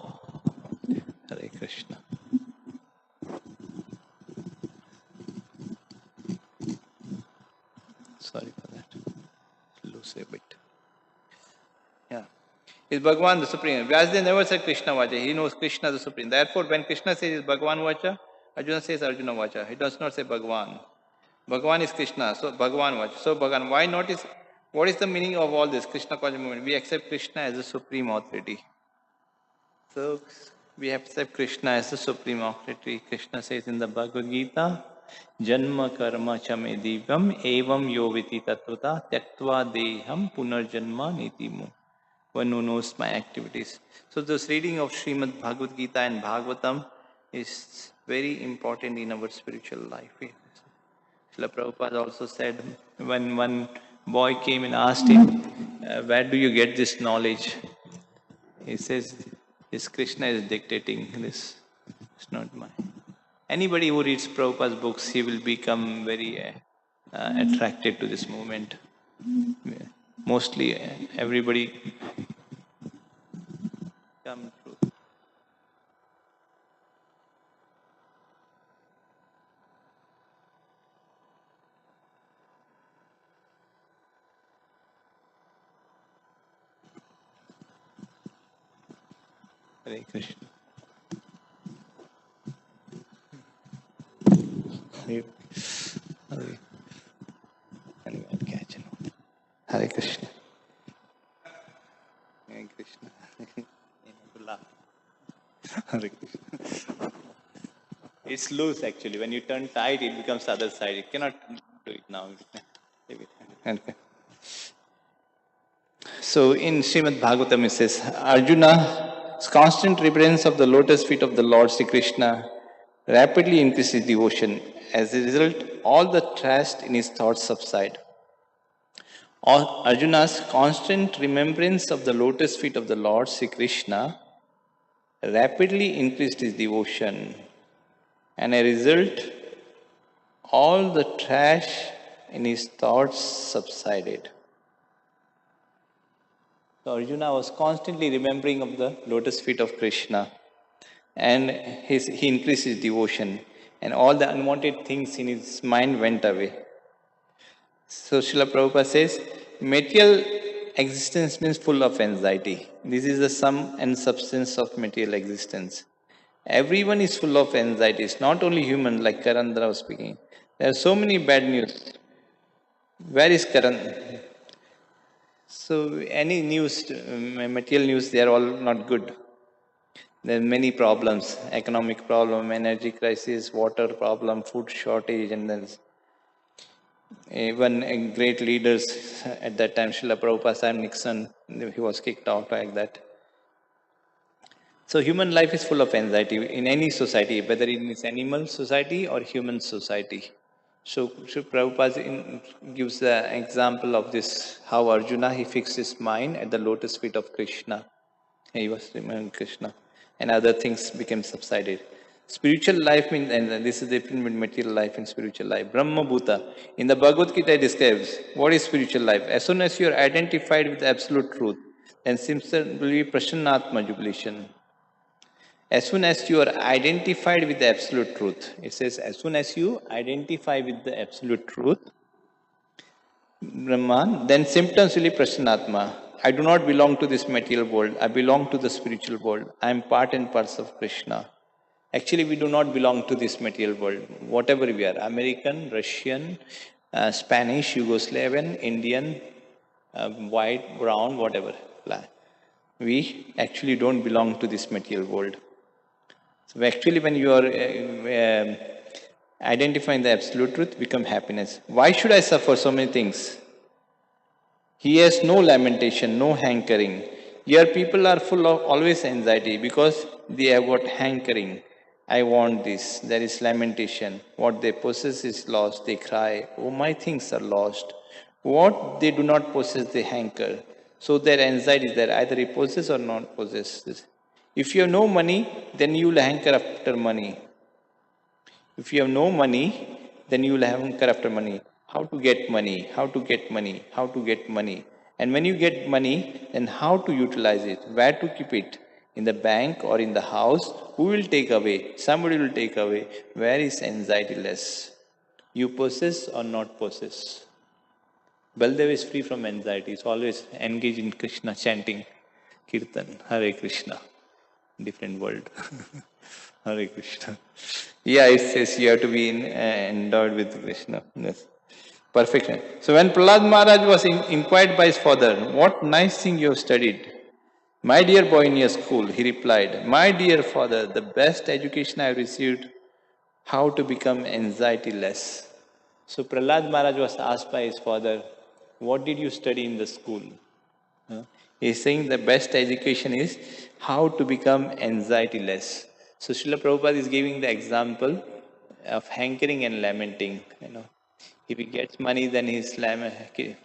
Hare Krishna. Sorry for that. Lose a bit. Yeah. Is Bhagavan the Supreme? Vasudev never said Krishna Vacha. He knows Krishna the Supreme. Therefore, when Krishna says Bhagavan Vacha, Arjuna says Arjuna Vacha. He does not say Bhagavan. Bhagavan is Krishna. So Bhagavan Vacha. So Bhagavan, why not is, what is the meaning of all this Krishna conscious movement? We accept Krishna as the Supreme Authority. So we accept Krishna as the Supreme Authority. Krishna says in the Bhagavad Gita, Janma karma chame divam evam yoviti tatvata tyaktva deham punarjanma nitimu. One who knows my activities. So this reading of Srimad Bhagavad Gita and Bhagavatam is very important in our spiritual life. Srila Prabhupada also said when one boy came and asked him, where do you get this knowledge? He says, this Krishna is dictating this. It's not mine. Anybody who reads Prabhupada's books, he will become very attracted to this movement. Mostly everybody come through. Hare Krishna. Hare Krishna. It's loose actually. When you turn tight, it becomes the other side. You cannot do it now. Okay. So in Srimad Bhagavatam it says, Arjuna's constant reverence of the lotus feet of the Lord Sri Krishna rapidly increases devotion. As a result, all the trust in his thoughts subside. Arjuna's constant remembrance of the lotus feet of the Lord Sri Krishna rapidly increased his devotion. And as a result, all the trash in his thoughts subsided. So Arjuna was constantly remembering of the lotus feet of Krishna, and he increased his devotion, and all the unwanted things in his mind went away. So Srila Prabhupada says, material existence means full of anxiety. This is the sum and substance of material existence. Everyone is full of anxieties, not only human, like Karandra was speaking. There are so many bad news. Where is Karan? So any news, material news, they are all not good. There are many problems, economic problem, energy crisis, water problem, food shortage, and then even great leaders at that time, Srila Prabhupada, Sam Nixon, he was kicked out like that. So human life is full of anxiety in any society, whether it is animal society or human society. So Prabhupada gives the example of this, how Arjuna, he fixed his mind at the lotus feet of Krishna. He was remembering Krishna. And other things became subsided. Spiritual life means, and this is the difference between material life and spiritual life. Brahma Bhuta. In the Bhagavad Gita, it describes what is spiritual life. As soon as you are identified with the absolute truth, then simply Prasannatma jubilation. As soon as you are identified with the absolute truth, it says, as soon as you identify with the absolute truth, Brahman, then symptoms will be Prasannatma. I do not belong to this material world. I belong to the spiritual world. I am part and parcel of Krishna. Actually, we do not belong to this material world. Whatever we are, American, Russian, Spanish, Yugoslavian, Indian, white, brown, whatever. We actually don't belong to this material world. So actually, when you are identifying the absolute truth, become happiness. Why should I suffer so many things? He has no lamentation, no hankering. Here people are full of always anxiety because they have got hankering. I want this. There is lamentation. What they possess is lost. They cry, oh, my things are lost. What they do not possess, they hanker. So their anxiety is there. Either he possesses or not possesses. If you have no money, then you will hanker after money. If you have no money, then you will hanker after money. How to get money, how to get money, how to get money. And when you get money, then how to utilize it, where to keep it, in the bank or in the house, who will take away, somebody will take away. Where is anxiety less? You possess or not possess? Baldev is free from anxiety, he's always engaged in Krishna chanting, Kirtan, Hare Krishna, different world. Hare Krishna. Yeah, it says you have to be endowed with Krishna. Yes. Perfection. So when Prahlad Maharaj was inquired by his father, what nice thing you have studied? My dear boy in your school, he replied, my dear father, the best education I have received, how to become anxiety less. So Prahlad Maharaj was asked by his father, what did you study in the school? He's saying the best education is how to become anxiety less. So Srila Prabhupada is giving the example of hankering and lamenting. If he gets money, then he's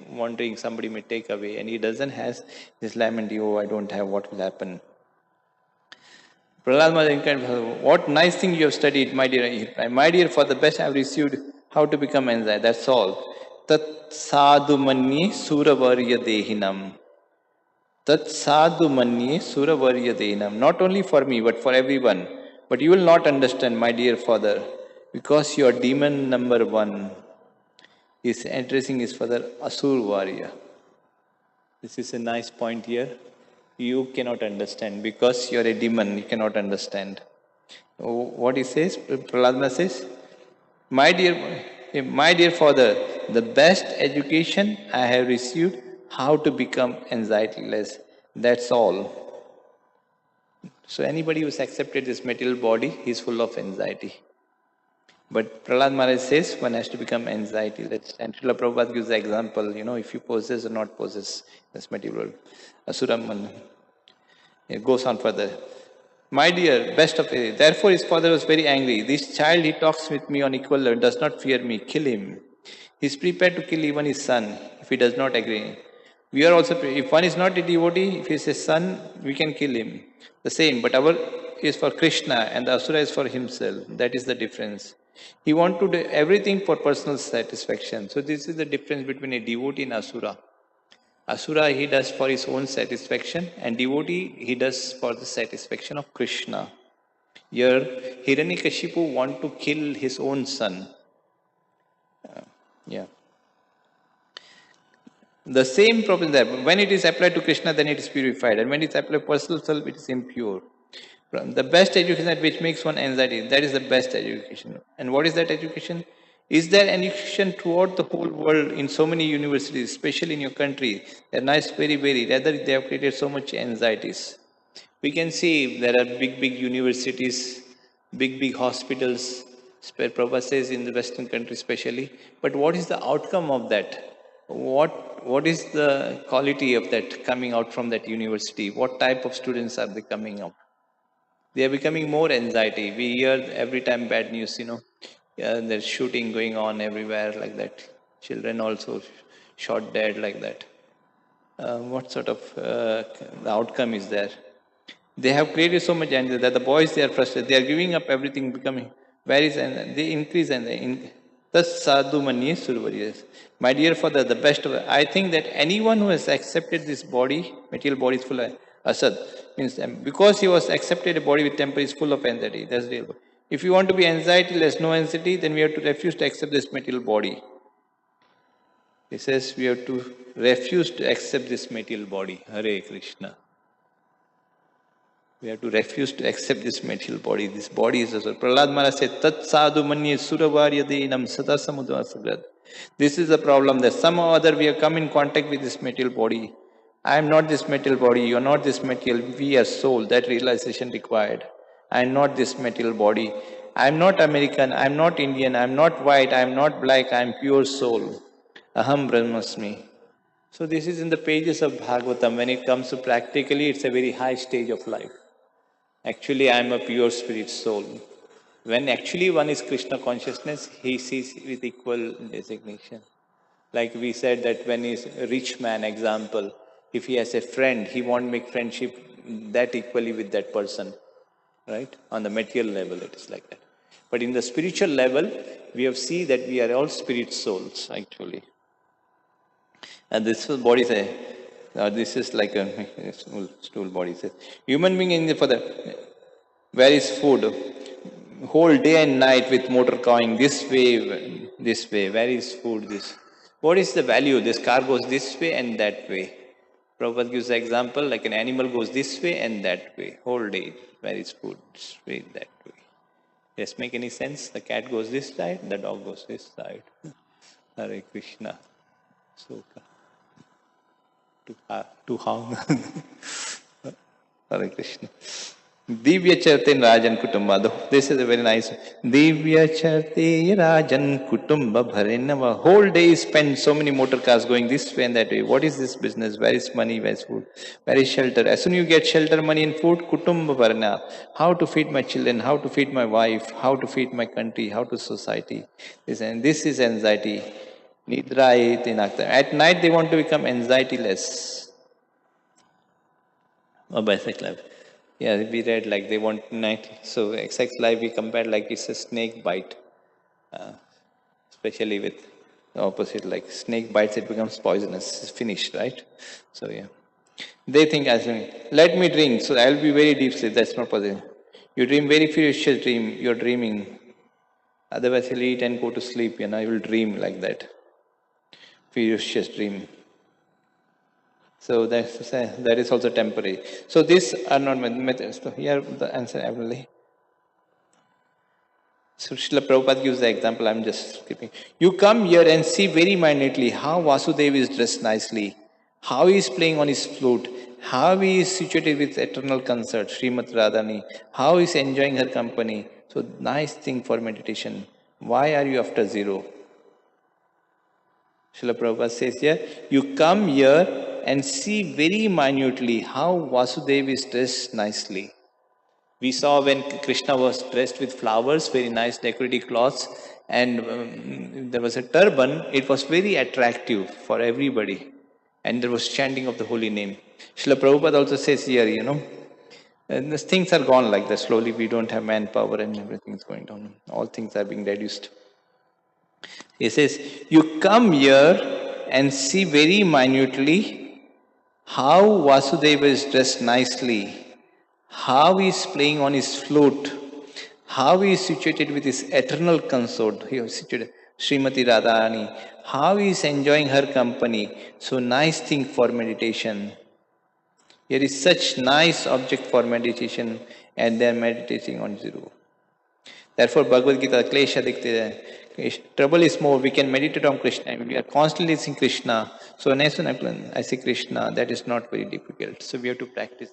wondering somebody may take away, and he doesn't have this lamenting, oh, I don't have, what will happen? Prahlad Maharaj, what nice thing you have studied, my dear. My dear, for the best I have received, how to become anxiety. That's all. Tat sadhu manye suravarya dehinam. Tat sadhu manye suravarya dehinam. Not only for me, but for everyone. But you will not understand, my dear father, because you are demon number one. Is addressing his father, Asur warrior. This is a nice point here. You cannot understand because you are a demon, you cannot understand. What he says, Prahlad says, my dear father, the best education I have received, how to become anxiety less. That's all. So anybody who's accepted this material body, he's full of anxiety. But Prahlad Maharaj says one has to become anxiety-less. And Srila Prabhupada gives the example, if you possess or not possess this material world. Asuraman. It goes on further. My dear, best of it. Therefore his father was very angry. This child, he talks with me on equal level, does not fear me. Kill him. He is prepared to kill even his son if he does not agree. We are also, if one is not a devotee, if he is a son, we can kill him. The same, but our is for Krishna and the Asura is for himself. That is the difference. He wants to do everything for personal satisfaction. So this is the difference between a devotee and Asura. Asura he does for his own satisfaction and devotee he does for the satisfaction of Krishna. Here Hiranyakashipu want to kill his own son. Yeah. The same problem there. When it is applied to Krishna, then it is purified. And when it is applied to personal self, it is impure. The best education which makes one anxiety, that is the best education. And what is that education? Is there an education throughout the whole world in so many universities, especially in your country? They're nice, very, very. Rather, they have created so much anxieties. We can see there are big, big universities, big, big hospitals, Prabhupada says in the Western countries especially. But what is the outcome of that? What is the quality of that coming out from that university? What type of students are they coming out? They are becoming more anxiety. We hear every time bad news, Yeah, there's shooting going on everywhere like that. Children also shot dead like that. What sort of the outcome is there? They have created so much anxiety that the boys, they are frustrated. They are giving up everything, becoming varies, and they increase and they thus sadhu manye survariyas. My dear father, the best of I think that anyone who has accepted this body, material body is full of asad, means because he was accepted a body with temper is full of anxiety. That's real. If you want to be anxiety less, no anxiety, then we have to refuse to accept this material body. He says we have to refuse to accept this material body. Hare Krishna. We have to refuse to accept this material body. This body is also. Prahlad Maharaj said, Tat sadhu manye suravaryadenam sada samudvasagrad. This is the problem that somehow or other we have come in contact with this material body. I am not this material body, you are not this material, we are soul, that realization required. I am not this material body. I am not American, I am not Indian, I am not white, I am not black, I am pure soul. Aham Brahmasmi. So this is in the pages of Bhagavatam. When it comes to practically, it's a very high stage of life. Actually, I am a pure spirit soul. When actually one is Krishna consciousness, he sees with equal designation. Like we said that when he's a rich man, example, if he has a friend, he won't make friendship that equally with that person, right? On the material level, it is like that. But in the spiritual level, we have seen that we are all spirit souls, actually. And this is body say, this is like a stool body says. Human being in the for the where is food? Whole day and night with motor going this way, this way. Where is food? This. What is the value? This car goes this way and that way. Prabhupada gives the example like an animal goes this way and that way. Whole day. Where is food? This way, that way. Does it make any sense? The cat goes this side, the dog goes this side. Hare Krishna. So to harm. Hare Krishna. Divya Charte Rajan Kutumba. This is a very nice. Divya Charte Rajan Kutumba Bharenava. Whole day is spent so many motor cars going this way and that way. What is this business? Where is money? Where is food? Where is shelter? As soon as you get shelter, money and food, Kutumba Bharana. How to feed my children? How to feed my wife? How to feed my country? How to society? This is anxiety. Nidra Tinakta. At night they want to become anxiety less. Or by sex life. Yeah, we read like they want night. So sex life we compared like it's a snake bite. Especially with the opposite, like snake bites, it becomes poisonous. It's finished, right? So yeah. They think as let me drink, so I'll be very deep sleep. That's not possible. You dream very ferocious dream, you're dreaming. Otherwise you'll eat and go to sleep, you will dream like that. Ferocious dream. So that is also temporary. So these are not methods. So here the answer Emily. So Srila Prabhupada gives the example, I'm just skipping. You come here and see very minutely how Vasudeva is dressed nicely, how he is playing on his flute, how he is situated with eternal consort, Srimati Radhani, how he is enjoying her company. So nice thing for meditation. Why are you after zero? Srila Prabhupada says here, you come here and see very minutely how Vasudeva is dressed nicely. We saw when Krishna was dressed with flowers, very nice decorative cloths, and there was a turban. It was very attractive for everybody. And there was chanting of the holy name. Srila Prabhupada also says here, and these things are gone like that. Slowly we don't have manpower and everything is going down. All things are being reduced. He says, you come here and see very minutely how Vasudeva is dressed nicely, how he is playing on his flute, how he is situated with his eternal consort, he is situated, Srimati Radharani, how he is enjoying her company. So nice thing for meditation. Here is such nice object for meditation, and they are meditating on zero. Therefore, Bhagavad Gita, Klesha Dikta, trouble is more, we can meditate on Krishna. We are constantly seeing Krishna. So next one I see Krishna, that is not very difficult. So we have to practice.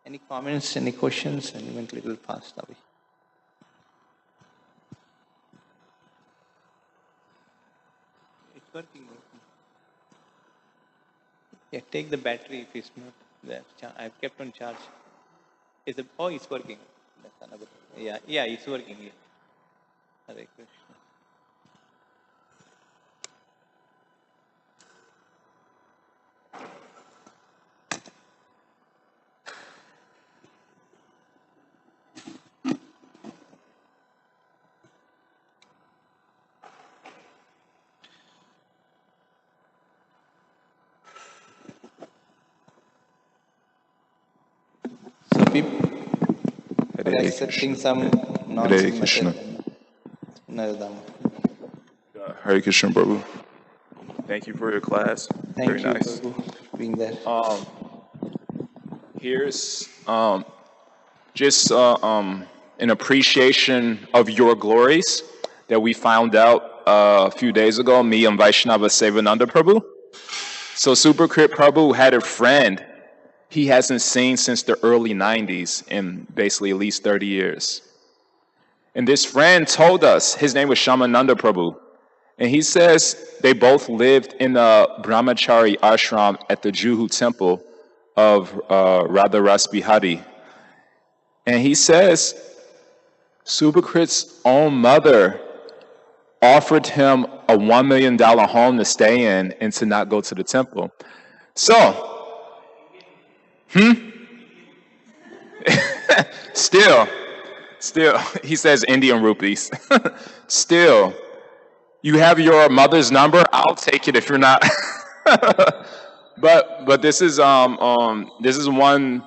Any comments, any questions? And we went a little fast, Avi. It's working. Yeah, take the battery if it's not there. I've kept on charge. It's working. That's another. Yeah, it's working. Yeah. Hare Krishna. So people are accepting some nonsense. Hare Krishna, Prabhu. Thank you for your class. Thank Very you, nice. Prabhu, for being there. Here's just an appreciation of your glories that we found out a few days ago, me and Vaishnava Sevananda Prabhu. So Subhkrt Prabhu had a friend he hasn't seen since the early 90s, in basically at least 30 years. And this friend told us, his name was Shamananda Prabhu, and he says they both lived in a brahmachari ashram at the Juhu temple of Radha Ras Bihari. And he says Subhkrt's own mother offered him a $1 million home to stay in and to not go to the temple. So, Still, he says Indian rupees. Still, you have your mother's number. I'll take it if you're not. But this is one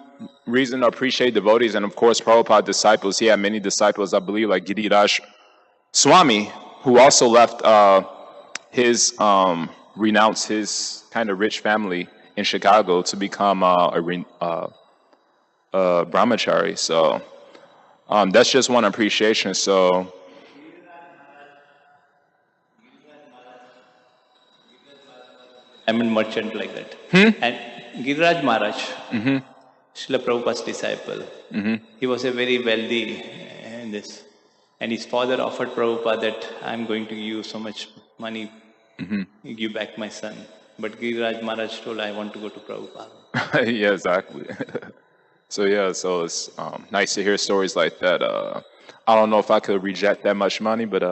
reason to appreciate devotees, and of course Prabhupada disciples. He had many disciples, I believe, like Giriraj Swami, who also left renounced his kind of rich family in Chicago to become a brahmachari. So that's just one appreciation. So I'm a merchant like that. And Giriraj Maharaj, Srila Prabhupada's disciple, he was a very wealthy in this. And his father offered Prabhupada that I'm going to give you so much money, you give back my son. But Giriraj Maharaj told, I want to go to Prabhupada. Yeah, exactly. So it's nice to hear stories like that. I don't know if I could reject that much money, but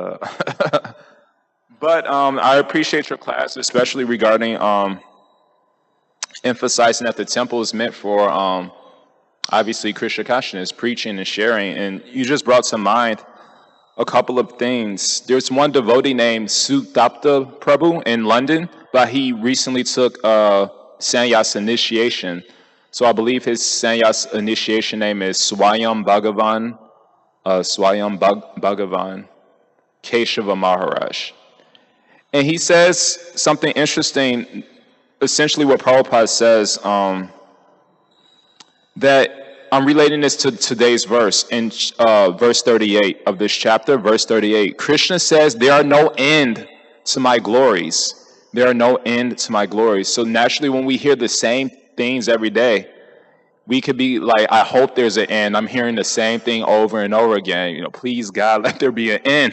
I appreciate your class, especially regarding emphasizing that the temple is meant for obviously Krishna consciousness, preaching and sharing. And you just brought to mind a couple of things. There's one devotee named Sutapta Prabhu in London, but he recently took sannyas initiation. So I believe his sannyas initiation name is Swayam Bhagavan Keshava Maharaj. And he says something interesting, essentially what Prabhupada says, that I'm relating this to today's verse, in verse 38 of this chapter, verse 38. Krishna says, there are no end to my glories. There are no end to my glories. So naturally, when we hear the same things every day, we could be like, I hope there's an end. I'm hearing the same thing over and over again. Please, God, let there be an end.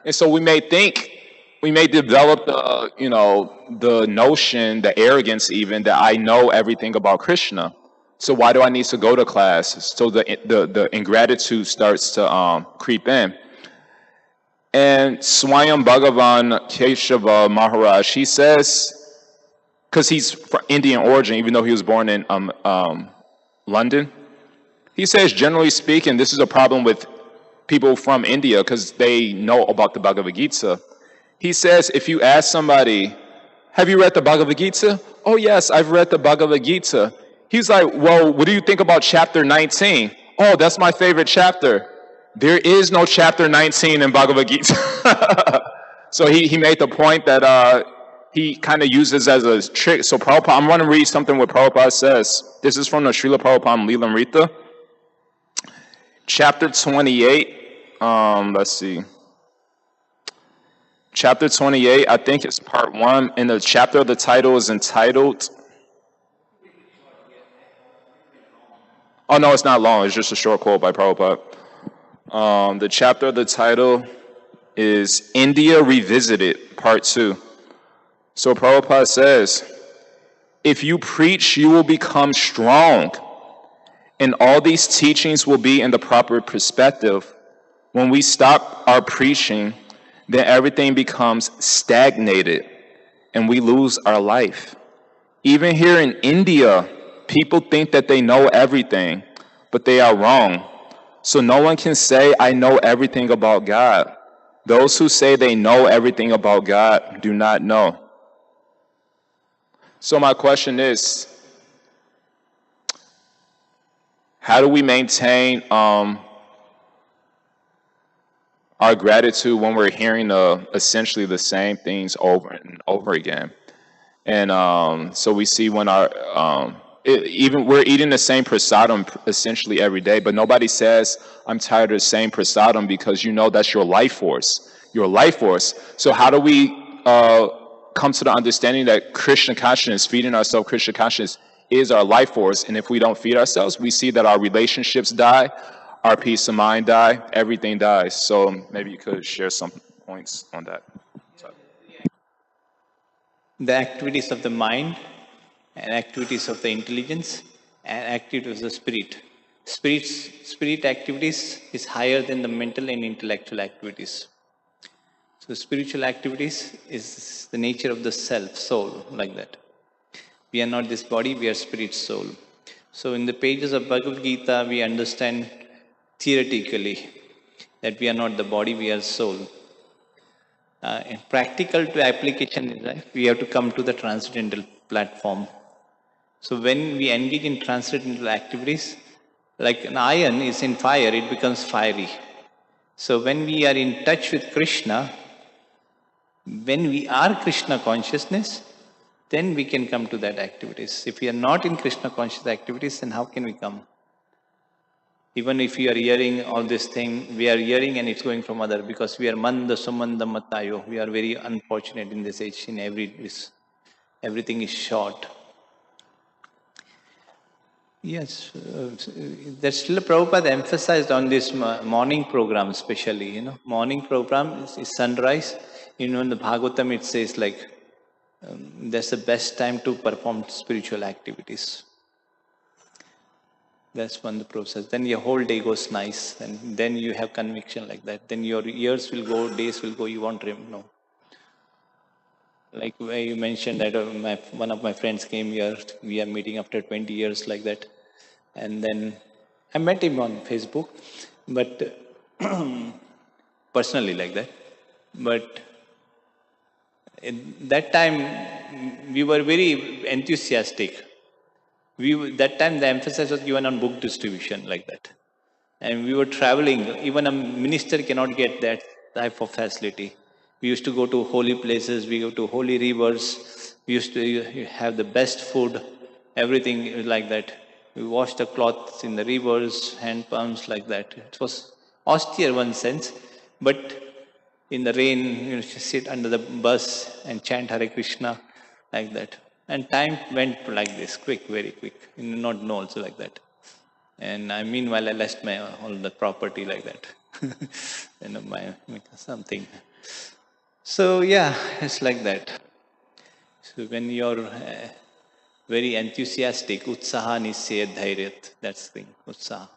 And so we may develop the notion, the arrogance even, that I know everything about Krishna. So why do I need to go to class? So the ingratitude starts to creep in. And Swayam Bhagavan Keshava Maharaj, he says, because he's from Indian origin, even though he was born in London, he says, generally speaking, this is a problem with people from India because they know about the Bhagavad Gita. He says, if you ask somebody, have you read the Bhagavad Gita? Oh, yes, I've read the Bhagavad Gita. He's like, well, what do you think about chapter 19? Oh, that's my favorite chapter. There is no chapter 19 in Bhagavad Gita. So he made the point that he kind of uses as a trick. So Prabhupada, I'm going to read something what Prabhupada says. This is from the Srila Prabhupada Leelamrita. Chapter 28, let's see. Chapter 28, I think it's part 1, and the chapter of the title is entitled... Oh, no, it's not long. It's just a short quote by Prabhupada. The chapter of the title is India Revisited, part 2. So Prabhupada says, if you preach, you will become strong, and all these teachings will be in the proper perspective. When we stop our preaching, then everything becomes stagnated, and we lose our life. Even here in India, people think that they know everything, but they are wrong. So no one can say, I know everything about God. Those who say they know everything about God do not know. So my question is, how do we maintain our gratitude when we're hearing essentially the same things over and over again? And so we see when even we're eating the same prasadam essentially every day, but nobody says, I'm tired of the same prasadam, because that's your life force. Your life force. So how do we come to the understanding that Krishna consciousness, feeding ourselves Krishna consciousness, is our life force? And if we don't feed ourselves, we see that our relationships die, our peace of mind die, everything dies. So maybe you could share some points on that. The activities of the mind and activities of the intelligence and activities of the spirit. Spirit activities is higher than the mental and intellectual activities. So spiritual activities is the nature of the self, soul, like that. We are not this body, we are spirit, soul. So in the pages of Bhagavad Gita, we understand theoretically that we are not the body, we are soul. Practical to application in life, we have to come to the transcendental platform. So when we engage in transcendental activities, like an iron is in fire, it becomes fiery. So when we are in touch with Krishna, when we are Krishna consciousness, then we can come to that activities. If we are not in Krishna conscious activities, then how can we come? Even if we are hearing all this thing, we are hearing and it's going from other, because we are manda sumanda matayo. We are very unfortunate in this age. Everything is short. Yes, there's still a Prabhupada emphasized on this morning program, especially. Morning program is sunrise. In the Bhagavatam it says that's the best time to perform spiritual activities. That's one the process. Then your whole day goes nice, and then you have conviction like that. Then your years will go, days will go, you won't know. Like where you mentioned that one of my friends came here, we are meeting after 20 years like that. And then I met him on Facebook, but personally like that. But at that time, we were very enthusiastic. That time the emphasis was given on book distribution like that. And we were traveling. Even a minister cannot get that type of facility. We used to go to holy places. We go to holy rivers. We used to have the best food. Everything like that. We washed the cloths in the rivers, hand pumps like that. It was austere one sense. But in the rain, sit under the bus and chant Hare Krishna like that. And time went like this, quick, very quick. Not know also like that. And meanwhile, I lost my all the property like that. My something. So yeah, it's like that. So when you're very enthusiastic, utsaha nisya dhairyat, that's the thing, utsaha.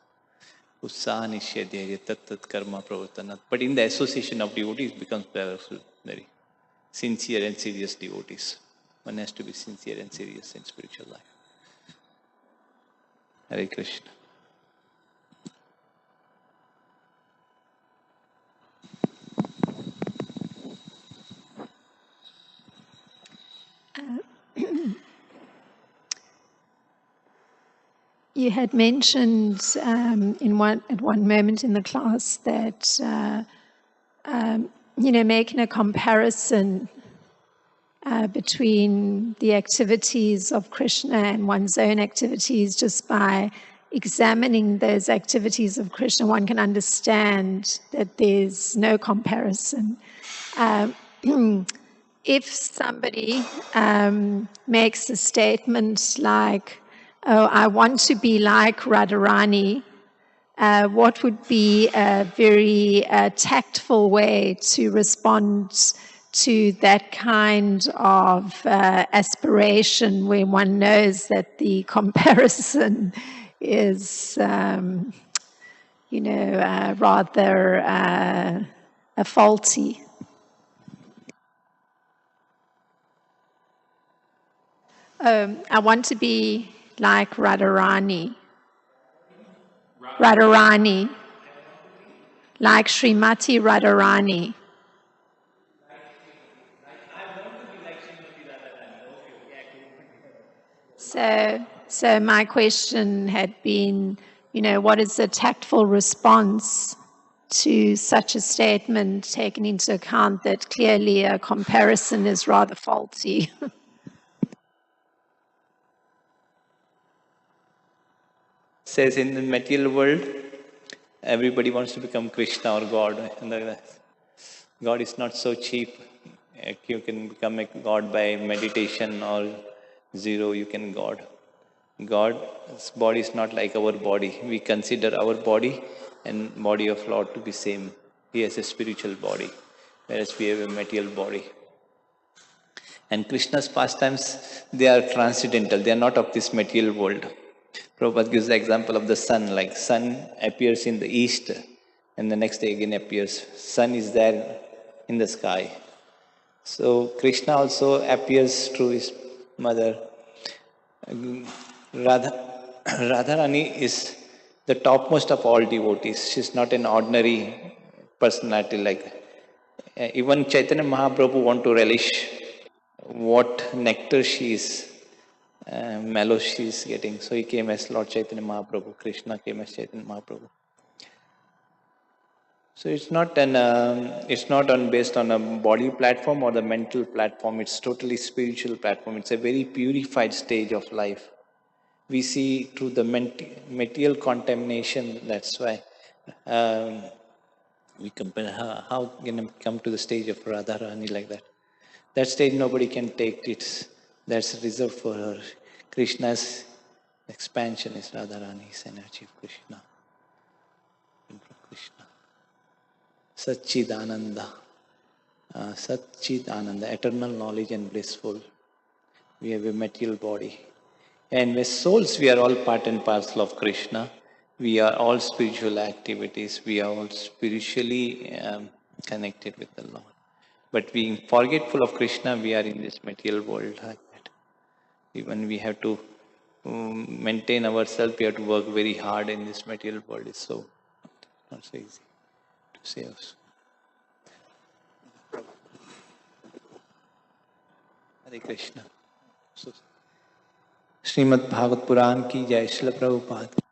Utsaha nisya dhairyat, tat tat karma pravartanat. But in the association of devotees, it becomes powerful, very sincere and serious devotees. One has to be sincere and serious in spiritual life. Hare Krishna. You had mentioned at one moment in the class that making a comparison between the activities of Krishna and one's own activities, just by examining those activities of Krishna, one can understand that there's no comparison. If somebody makes a statement like, "Oh, I want to be like Radharani," what would be a very tactful way to respond to that kind of aspiration, where one knows that the comparison is, rather faulty? I want to be like Radharani. Radharani. Like Srimati Radharani. So my question had been, what is the tactful response to such a statement, taking into account that clearly a comparison is rather faulty? Says in the material world, everybody wants to become Krishna or God. And God is not so cheap. You can become a God by meditation or zero, you can God. God's body is not like our body. We consider our body and body of Lord to be same. He has a spiritual body, whereas we have a material body. And Krishna's pastimes, they are transcendental. They are not of this material world. Prabhupada gives the example of the sun, like sun appears in the east and the next day again appears. Sun is there in the sky. So Krishna also appears through his mother. Radharani is the topmost of all devotees. She's not an ordinary personality like even Chaitanya Mahaprabhu want to relish what nectar she is, mellow she is getting. So he came as Lord Chaitanya Mahaprabhu. Krishna came as Chaitanya Mahaprabhu. So it's not based on a body platform or the mental platform. It's totally spiritual platform. It's a very purified stage of life. We see through the material contamination. That's why we compare how can I come to the stage of Radharani like that. That stage nobody can take. That's reserved for her. Krishna's expansion is Radharani's energy of Krishna. Krishna. Satchidananda. Satchidananda, eternal knowledge and blissful. We have a material body. And as souls, we are all part and parcel of Krishna. We are all spiritual activities. We are all spiritually connected with the Lord. But being forgetful of Krishna, we are in this material world like that. Even we have to maintain ourselves, we have to work very hard in this material world. It's so not so easy to say us. Hare Krishna. Srimad Bhagavad Puran ki Jai, Srila Prabhupada.